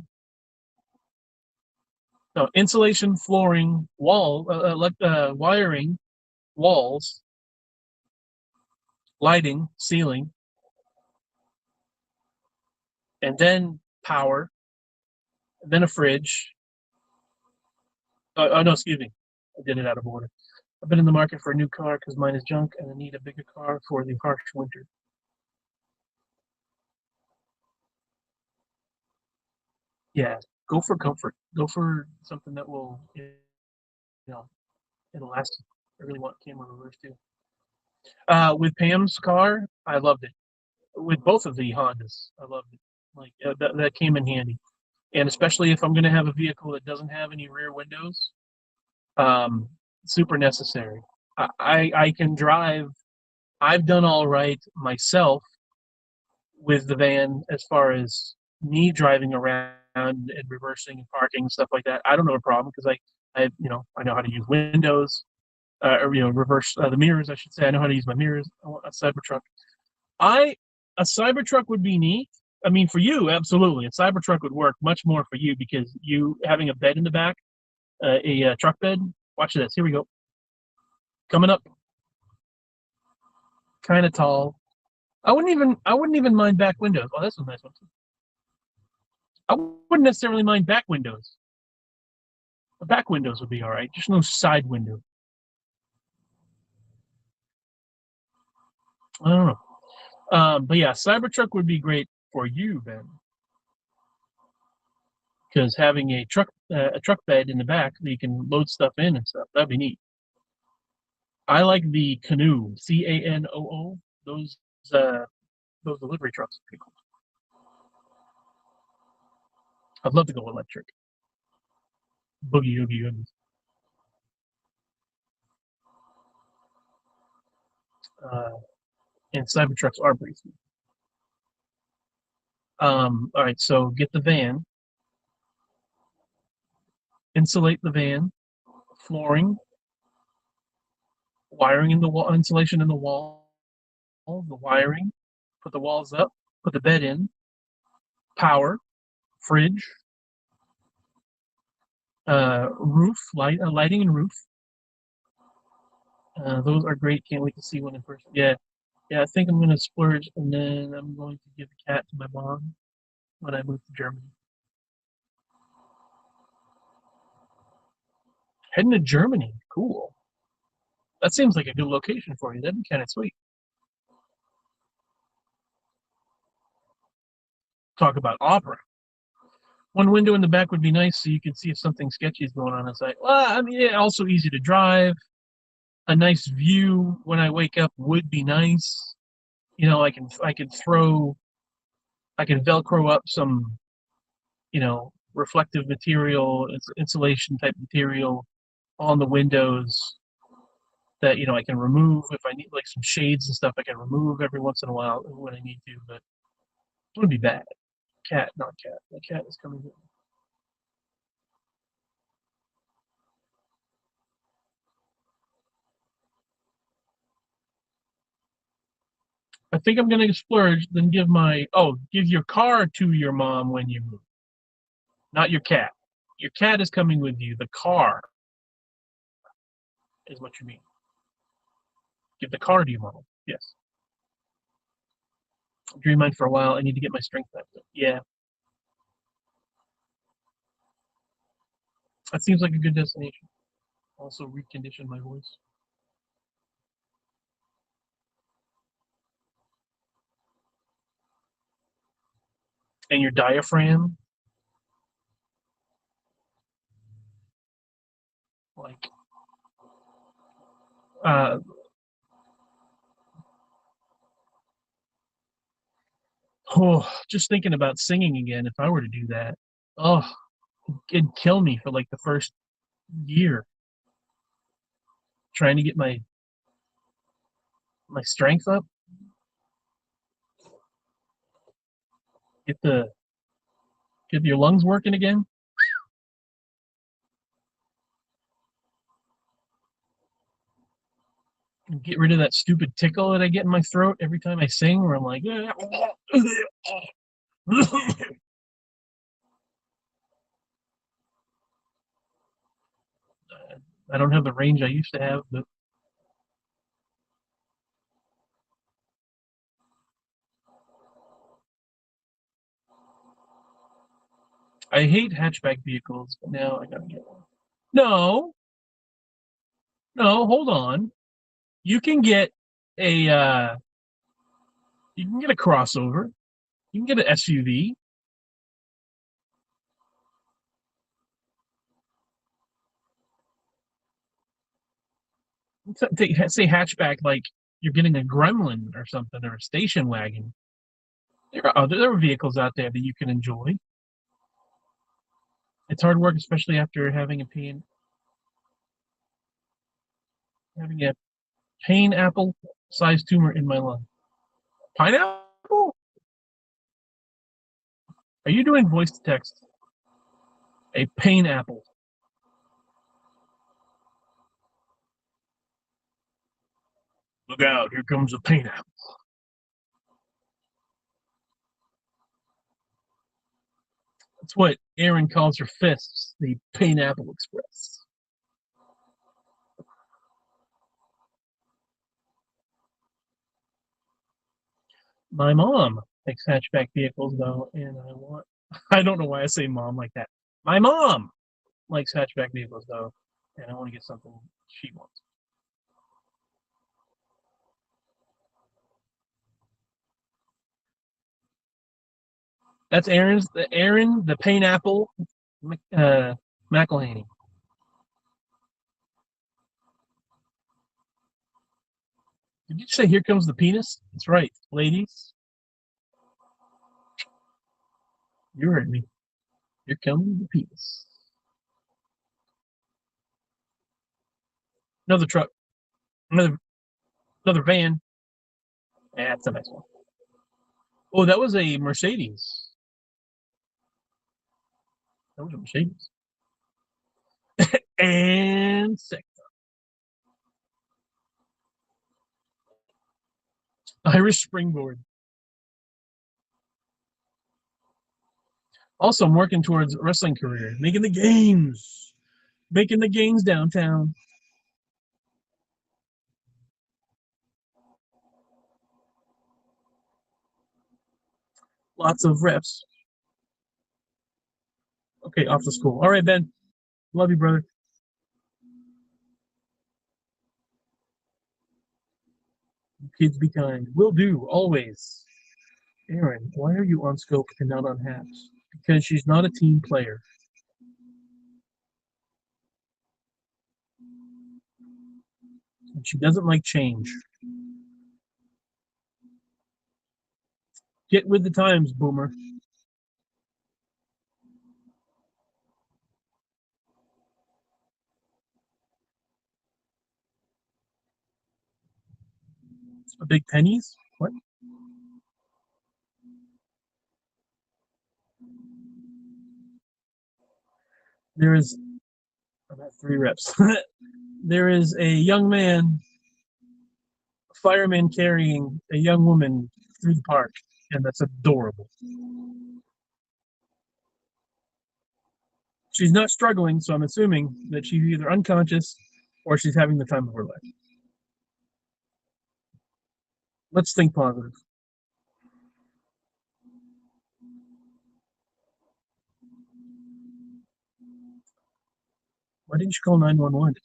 No, insulation, flooring, wiring, walls, lighting, ceiling, and then power, and then a fridge. Oh no, excuse me. I did it out of order. I've been in the market for a new car because mine is junk and I need a bigger car for the harsh winter. Yeah, go for comfort. Go for something that will, know, it'll last. I really want camera reverse too. With Pam's car, I loved it. With both of the Hondas, I loved it. Like that came in handy, and especially if I'm going to have a vehicle that doesn't have any rear windows, um, super necessary. I can drive. I've done all right myself with the van as far as me driving around and reversing and parking and stuff like that. I don't have a problem because I know how to use windows, or reverse the mirrors. I should say I know how to use my mirrors. I want a Cybertruck. I A Cybertruck would be neat. I mean, for you, absolutely, a Cybertruck would work much more for you because you having a bed in the back, a truck bed. Watch this. Here we go. Coming up, kind of tall. I wouldn't even mind back windows. Oh, that's a nice one too. I wouldn't necessarily mind back windows. The back windows would be all right. Just no side window. I don't know. But yeah, Cybertruck would be great for you, Ben, because having a truck bed in the back that you can load stuff in and stuff, that'd be neat. I like the Canoe, Canoo. Those uh, those delivery trucks are pretty cool. I'd love to go electric. Boogie oogie oogie. Uh, and Cybertrucks are pretty sweet. All right, so get the van, insulate the van, flooring, wiring in the wall, insulation in the wall, the wiring, put the walls up, put the bed in, power, fridge, lighting and roof. Those are great. Can't wait to see one in person. Yeah, yeah. I think I'm gonna splurge, and then I'm going to give the cat to my mom when I move to Germany. Heading to Germany, cool. That seems like a good location for you. That'd be kind of sweet. Talk about opera. One window in the back would be nice, so you can see if something sketchy is going on inside. Well, I mean, yeah, also easy to drive. A nice view when I wake up would be nice. I can Velcro up some reflective material, insulation type material on the windows that I can remove if I need, like some shades and stuff. I can remove every once in a while when I need to, but it wouldn't be bad. Cat, not cat. The cat is coming in. I think I'm gonna splurge, then give your car to your mom when you move, not your cat. Your cat is coming with you. The car is what you mean. Give the car to your mom. Yes. I've dreamed mine for a while. I need to get my strength back. Yeah, that seems like a good destination. Also recondition my voice. and your diaphragm, like uh, oh, just thinking about singing again. If I were to do that, oh, it'd kill me for like the first year trying to get my strength up, get the get your lungs working again. And get rid of that stupid tickle that I get in my throat every time I sing, where I'm like, I don't have the range I used to have, but I hate hatchback vehicles, but now I gotta get one. No, no, hold on. You can get a you can get a crossover. You can get an SUV. Say hatchback like you're getting a Gremlin or something or a station wagon. There are vehicles out there that you can enjoy. It's hard work, especially after having a pain apple sized tumor in my lung. Pineapple? Are you doing voice to text? A pain apple. Look out, here comes a pain apple. That's what Aaron calls her fists, the Painapple Express. My mom likes hatchback vehicles though, and I don't know why I say mom like that. My mom likes hatchback vehicles though, and I want to get something she wants. That's Aaron, the Painapple McElhaney. Did you say here comes the penis? That's right, ladies. You heard me. Here comes the penis. Another truck. Another van. Yeah, that's a nice one. Oh, that was a Mercedes. That was a Mercedes. And sick. Irish springboard. Also, I'm working towards a wrestling career, making the gains downtown. Lots of reps. Okay, off to school. All right, Ben. Love you, brother. Kids be kind. Will do, always. Aaron, why are you on scope and not on Haps? Because she's not a team player. And she doesn't like change. Get with the times, boomer. A big pennies? What? There is about 3 reps. There is a young man, a fireman carrying a young woman through the park, and that's adorable. She's not struggling, so I'm assuming that she's either unconscious or she's having the time of her life. Let's think positive. Why didn't you call 911?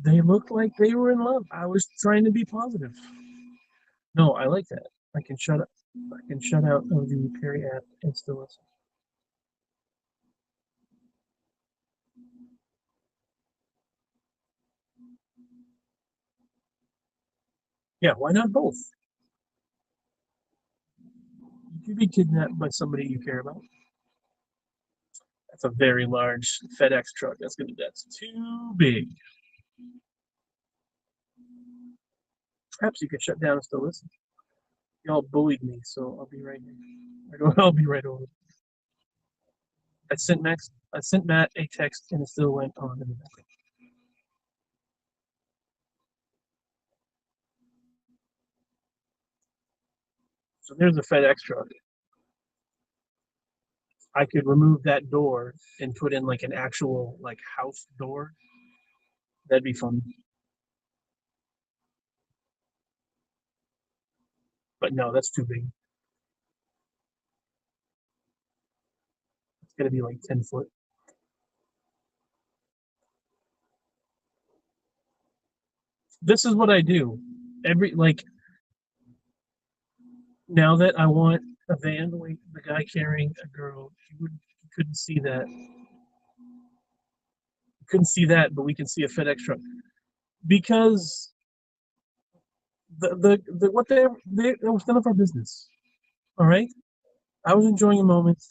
They looked like they were in love. I was trying to be positive. No, I like that. I can shut up. I can shut out of the Perry app and still listen. Yeah, why not both? You could be kidnapped by somebody you care about. That's a very large FedEx truck. That's too big. Perhaps you could shut down and still listen. Y'all bullied me, so I'll be right here. I'll be right over. I sent Matt a text and it still went on in the background. So there's a FedEx truck. I could remove that door and put in like an actual like house door. That'd be fun. But no, that's too big. It's gonna be like 10 foot. This is what I do. Every like now that I want a van, like the guy carrying a girl, you couldn't see that. You couldn't see that, but we can see a FedEx truck because the what they it was none of our business. All right, I was enjoying a moment.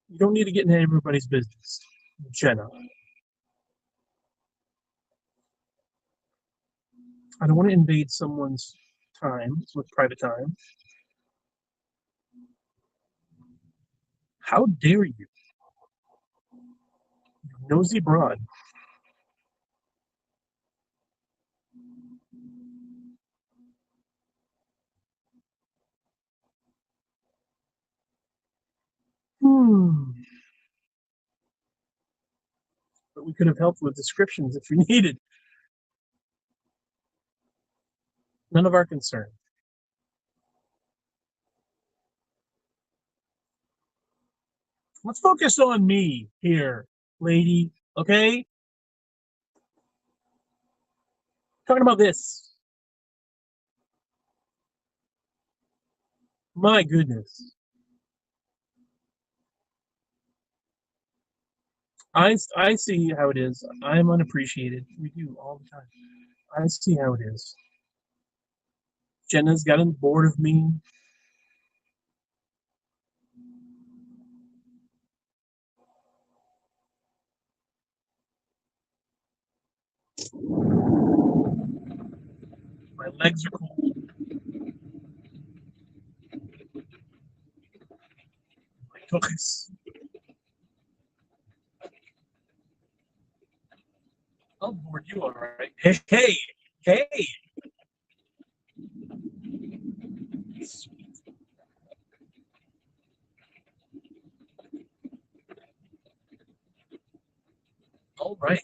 You don't need to get into everybody's business, Jenna. I don't want to invade someone's time with private time. How dare you, nosy broad? Hmm. But we could have helped with descriptions if we needed. None of our concern. Let's focus on me here, lady. Okay? Talking about this. My goodness. I see how it is. I'm unappreciated. We do all the time. I see how it is. Jenna's gotten bored of me. My legs are cold. My toes. I'll board you all right. Hey, hey, hey. All right.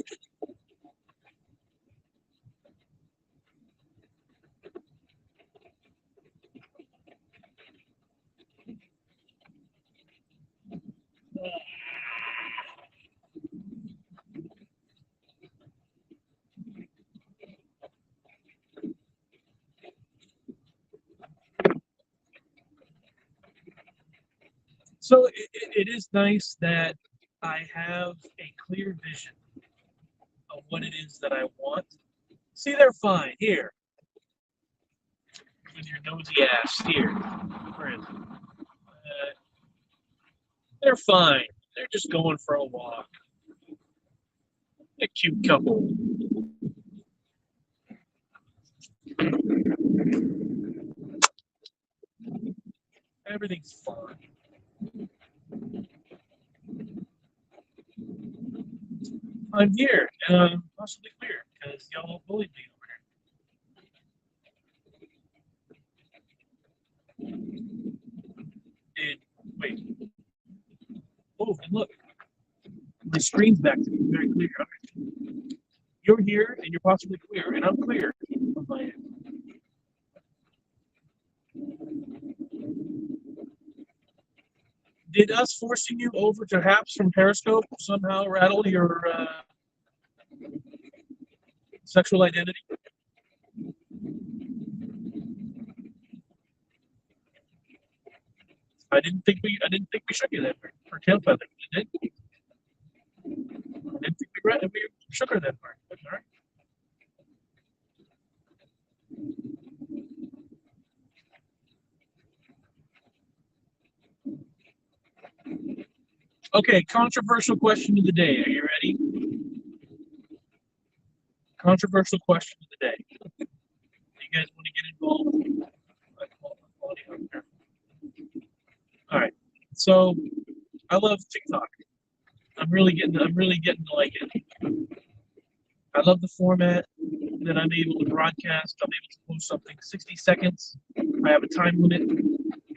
So it is nice that I have a clear vision of what it is that I want. See, they're fine. Here, with your nosy ass. Here. Where is it? They're fine. They're just going for a walk. A cute couple. Everything's fine. I'm here, and I'm possibly clear because y'all bullied me over here. Wait. Oh, and look, my screen's back to be very clear. You're here, and you're possibly clear, and I'm clear on my end. Did us forcing you over to Haps from Periscope somehow rattle your sexual identity? I didn't think we shook it then for tail feather. Did it? I didn't think we shook her that far. That's all right. Okay, controversial question of the day. Are you ready? Controversial question of the day. Do you guys want to get involved? All right. So I love TikTok. I'm really getting to like it. I love the format that I'm able to broadcast. I'm able to post something 60 seconds. I have a time limit.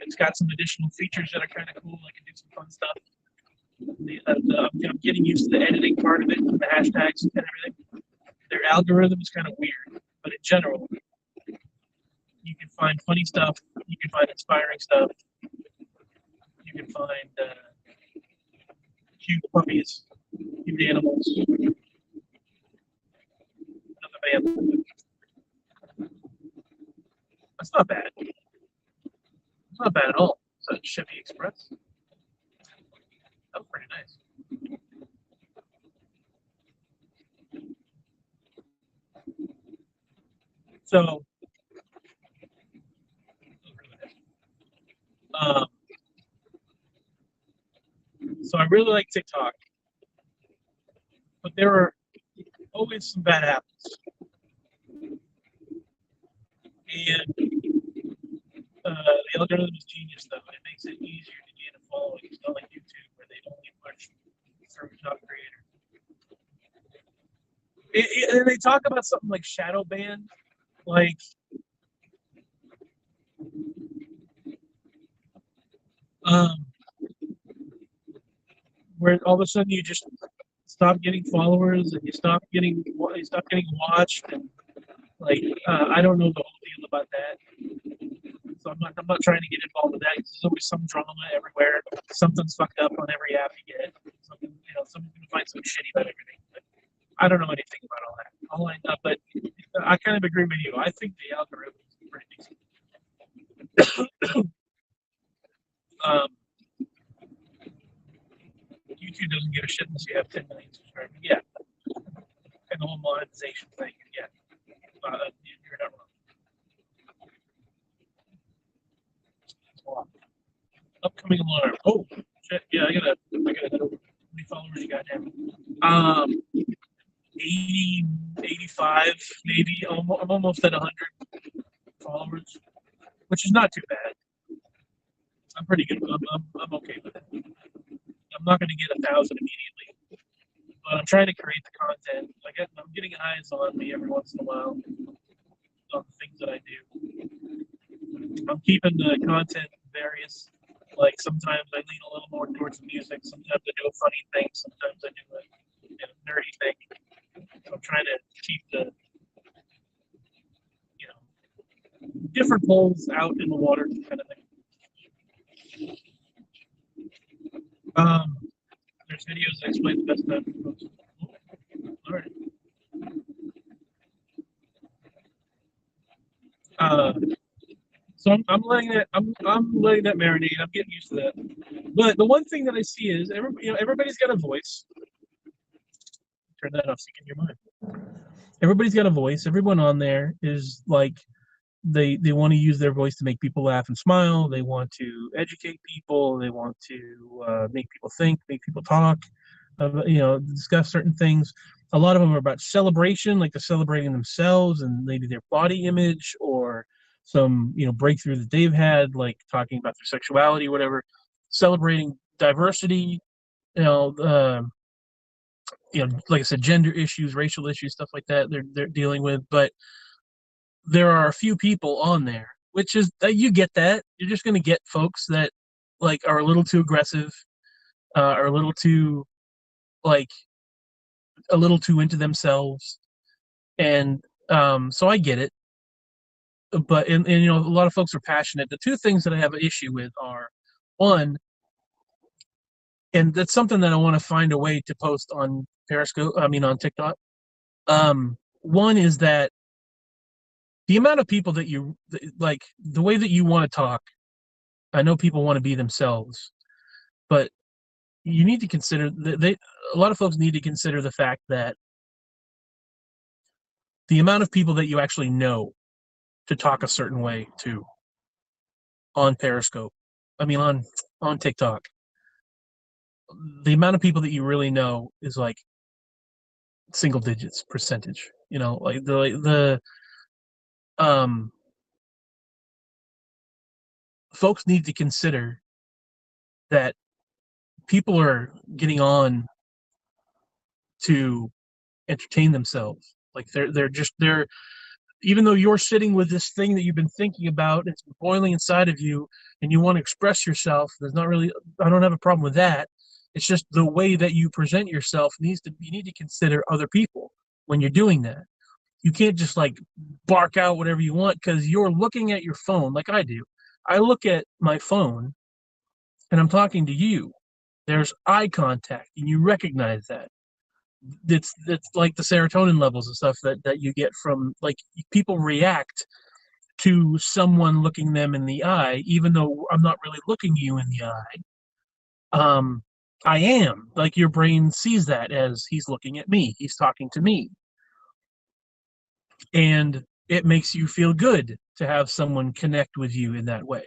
It's got some additional features that are kind of cool. I can do some fun stuff. I'm getting used to the editing part of it, and the hashtags and everything. Their algorithm is kind of weird, but in general, you can find funny stuff. You can find inspiring stuff. You can find cute puppies, cute animals. That's not bad. It's not bad at all. It's a Chevy Express. That was pretty nice. So, um, so I really like TikTok, but there are always some bad apples. And the algorithm is genius, though. It makes it easier to gain a following. It's not like YouTube, where they only push certain top creators. And they talk about something like shadow ban, like um, where all of a sudden you just stop getting followers and you stop getting watched, and like I don't know the whole deal about that. So I'm not trying to get involved with that. There's always some drama everywhere. Something's fucked up on every app you get. Someone's gonna find something shitty about everything. But I don't know anything about all that. But I kind of agree with you. I think the algorithm is pretty decent. um, YouTube doesn't give a shit unless you have 10 million subscribers. Yeah, and the whole monetization thing. Yeah, you're not wrong. Upcoming alarm. Oh shit! Yeah, I gotta know how many followers you got now. 80, 85, maybe. I'm almost at 100 followers, which is not too bad. I'm pretty good. I'm okay with it. I'm not going to get 1,000 immediately, but I'm trying to create the content. I'm getting eyes on me every once in a while on the things that I do. I'm keeping the content various. Like sometimes I lean a little more towards the music. Sometimes I do a funny thing. Sometimes I do a nerdy thing. So I'm trying to keep the different poles out in the water kind of thing. There's videos that explain the best time to post. All right. So I'm letting that marinate. I'm getting used to that. But the one thing that I see is everybody's got a voice. Turn that off so you can hear mine. Everybody's got a voice. Everyone on there is like they want to use their voice to make people laugh and smile. They want to educate people. They want to make people think, make people talk. Discuss certain things. A lot of them are about celebration, like they're celebrating themselves and maybe their body image or some breakthrough that they've had, like talking about their sexuality, or whatever. Celebrating diversity, like I said, gender issues, racial issues, stuff like that. They're dealing with, but there are a few people on there, which is you get that. You're just going to get folks that like are a little too aggressive, are a little too like a little too into themselves, and so I get it. But and a lot of folks are passionate. The two things that I have an issue with are one, and that's something that I want to find a way to post on Periscope. I mean on TikTok. One is that the amount of people that you like, the way that you want to talk I know people want to be themselves, but you need to consider a lot of folks need to consider the fact that the amount of people that you actually know to talk a certain way to on Periscope, I mean on TikTok, the amount of people that you really know is like single digits percentage. You know, like um folks need to consider that people are getting on to entertain themselves. Like they're even though you're sitting with this thing that you've been thinking about, it's boiling inside of you, and you want to express yourself. There's not really, I don't have a problem with that. It's just the way that you present yourself you need to consider other people when you're doing that. You can't just like bark out whatever you want because you're looking at your phone like I do. I look at my phone and I'm talking to you. There's eye contact, and you recognize that. It's like the serotonin levels and stuff that you get from like people react to someone looking them in the eye, even though I'm not really looking you in the eye. Um, I am like your brain sees that as he's looking at me, he's talking to me, and it makes you feel good to have someone connect with you in that way.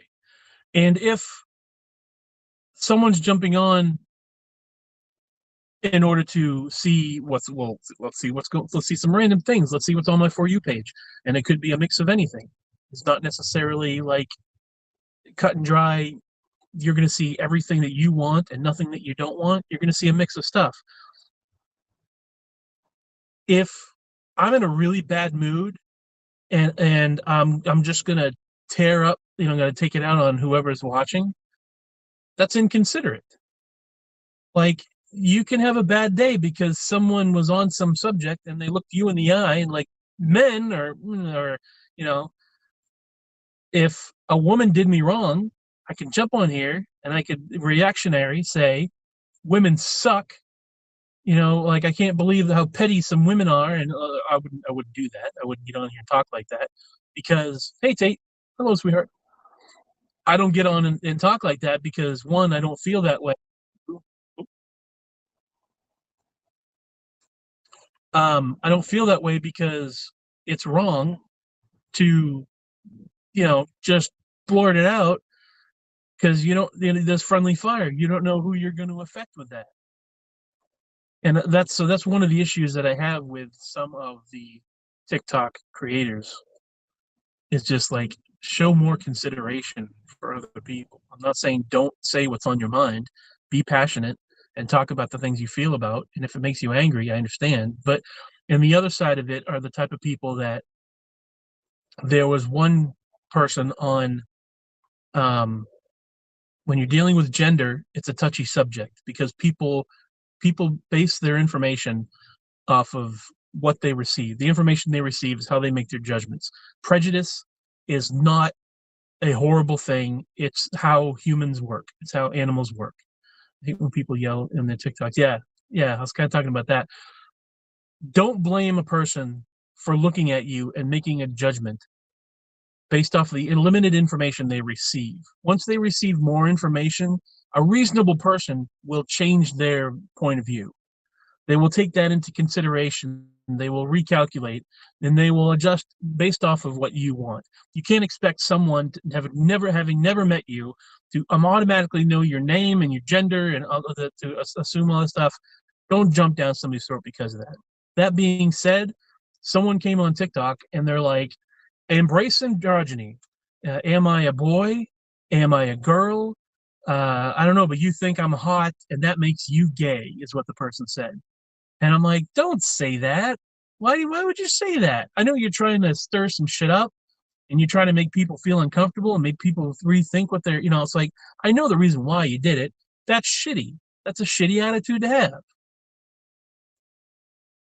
And if someone's jumping on in order to see let's see let's see some random things, let's see what's on my For You page, and it could be a mix of anything. It's not necessarily like cut and dry. You're going to see everything that you want and nothing that you don't want. You're going to see a mix of stuff. If I'm in a really bad mood and I'm just going to tear up, I'm going to take it out on whoever's watching, that's inconsiderate. Like, you can have a bad day because someone was on some subject and they looked you in the eye, and like men or you know, if a woman did me wrong, I can jump on here and I could reactionary say women suck. Like, I can't believe how petty some women are, and I wouldn't do that. I wouldn't get on here and talk like that because, hey Tate, hello sweetheart. I don't get on and talk like that because, one, I don't feel that way. I don't feel that way because it's wrong to, just blurt it out because there's friendly fire. You don't know who you're going to affect with that. And that's one of the issues that I have with some of the TikTok creators is just like, show more consideration for other people. I'm not saying don't say what's on your mind. Be passionate and talk about the things you feel about. And if it makes you angry, I understand. But and the other side of it are the type of people that there was one person on when you're dealing with gender, it's a touchy subject because people base their information off of what they receive. The information they receive is how they make their judgments. Prejudice is not a horrible thing. It's how humans work. It's how animals work. I hate when people yell in their TikToks. Yeah, I was kind of talking about that. Don't blame a person for looking at you and making a judgment based off of the limited information they receive. Once they receive more information, a reasonable person will change their point of view. They will take that into consideration. They will recalculate, and they will adjust based off of what you want. You can't expect someone to having never met you to automatically know your name and your gender and to assume all this stuff. Don't jump down somebody's throat because of that. That being said, someone came on TikTok and they're like, embrace androgyny. Am I a boy? Am I a girl? I don't know, but you think I'm hot and that makes you gay, is what the person said. And I'm like, don't say that. Why would you say that? I know you're trying to stir some shit up and you're trying to make people feel uncomfortable and make people rethink what they're, it's like, I know the reason why you did it. That's shitty. That's a shitty attitude to have.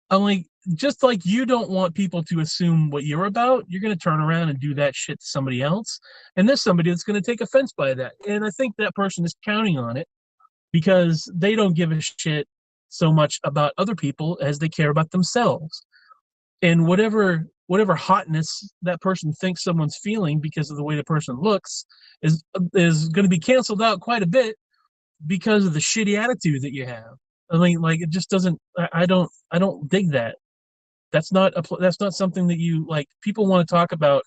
I'm like, just like you don't want people to assume what you're about, you're going to turn around and do that shit to somebody else. And there's somebody that's going to take offense by that. And I think that person is counting on it because they don't give a shit so much about other people as they care about themselves. And whatever whatever hotness that person thinks someone's feeling because of the way the person looks is going to be canceled out quite a bit because of the shitty attitude that you have. I mean, like, it just doesn't. I don't dig that. That's not something that you like. People want to talk about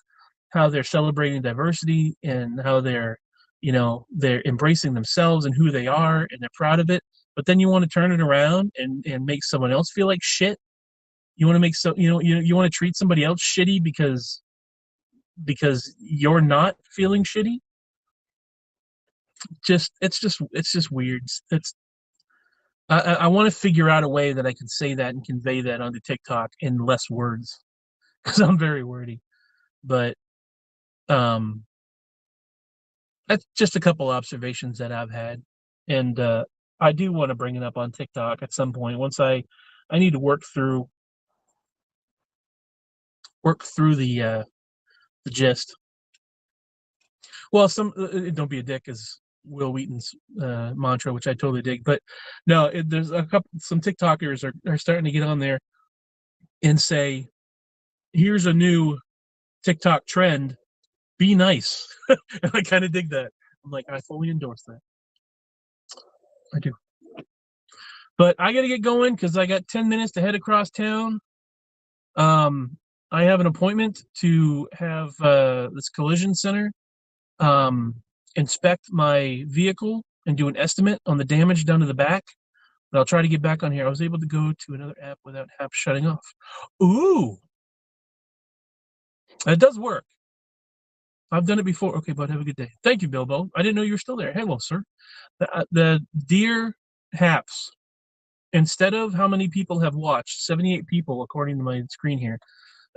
how they're celebrating diversity and how they're embracing themselves and who they are and they're proud of it. But then you want to turn it around and make someone else feel like shit. You want to make you want to treat somebody else shitty because you're not feeling shitty. It's just weird. I want to figure out a way that I can say that and convey that onto TikTok in less words because I'm very wordy. But that's just a couple observations that I've had, and I do want to bring it up on TikTok at some point. Once I need to work through the gist. Well, don't be a dick is Will Wheaton's mantra, which I totally dig. But no, there's some TikTokers are starting to get on there and say, "Here's a new TikTok trend: be nice." And I kind of dig that. I'm like, I fully endorse that. I do. But I got to get going because I got 10 minutes to head across town. I have an appointment to have this collision center inspect my vehicle and do an estimate on the damage done to the back. But I'll try to get back on here. I was able to go to another app without app shutting off. Ooh, it does work. I've done it before. Okay, bud, have a good day. Thank you, Bilbo. I didn't know you were still there. Hello, sir. The Dear Haps, instead of how many people have watched, 78 people, according to my screen here,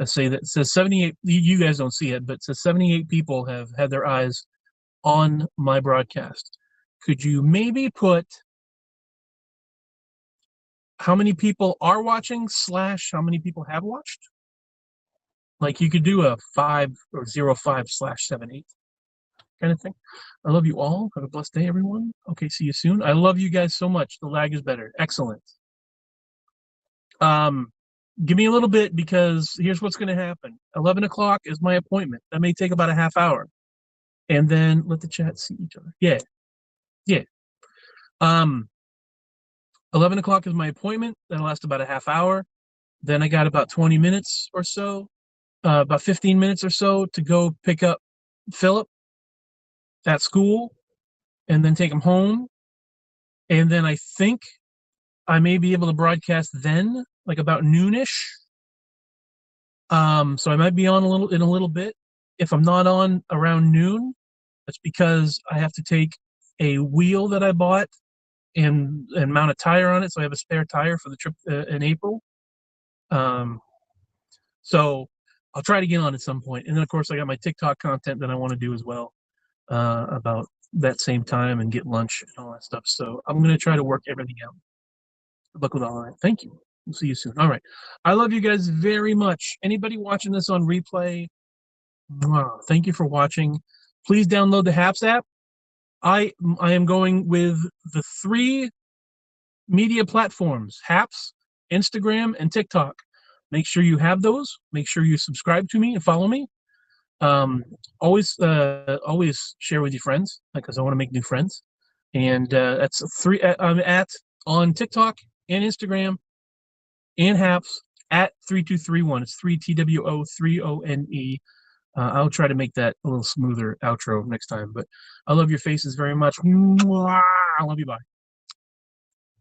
say that it says 78. You guys don't see it, but it says 78 people have had their eyes on my broadcast. Could you maybe put how many people are watching / how many people have watched? Like, you could do a 5 or 05/78 kind of thing. I love you all. Have a blessed day, everyone. Okay, see you soon. I love you guys so much. The lag is better. Excellent. Give me a little bit because here's what's going to happen. 11 o'clock is my appointment. That may take about a half hour. And then let the chat see each other. Yeah. 11 o'clock is my appointment. That'll last about a half hour. Then I got about 20 minutes or so, about 15 minutes or so to go pick up Philip at school and then take him home. And then I think I may be able to broadcast then, like about noonish. So I might be on in a little bit. If I'm not on around noon, that's because I have to take a wheel that I bought and mount a tire on it, so I have a spare tire for the trip in April. So I'll try to get on at some point. And then, of course, I got my TikTok content that I want to do as well about that same time and get lunch and all that stuff. So I'm going to try to work everything out. Good luck with all that. Thank you. We'll see you soon. All right. I love you guys very much. Anybody watching this on replay, thank you for watching. Please download the Haps app. I am going with the 3 media platforms: Haps, Instagram, and TikTok. Make sure you have those. Make sure you subscribe to me and follow me. Always share with your friends because I want to make new friends. And that's 3. I'm on TikTok and Instagram and Haps at 3231. It's 3TWO3ONE. I'll try to make that a little smoother outro next time. But I love your faces very much. I love you. Bye.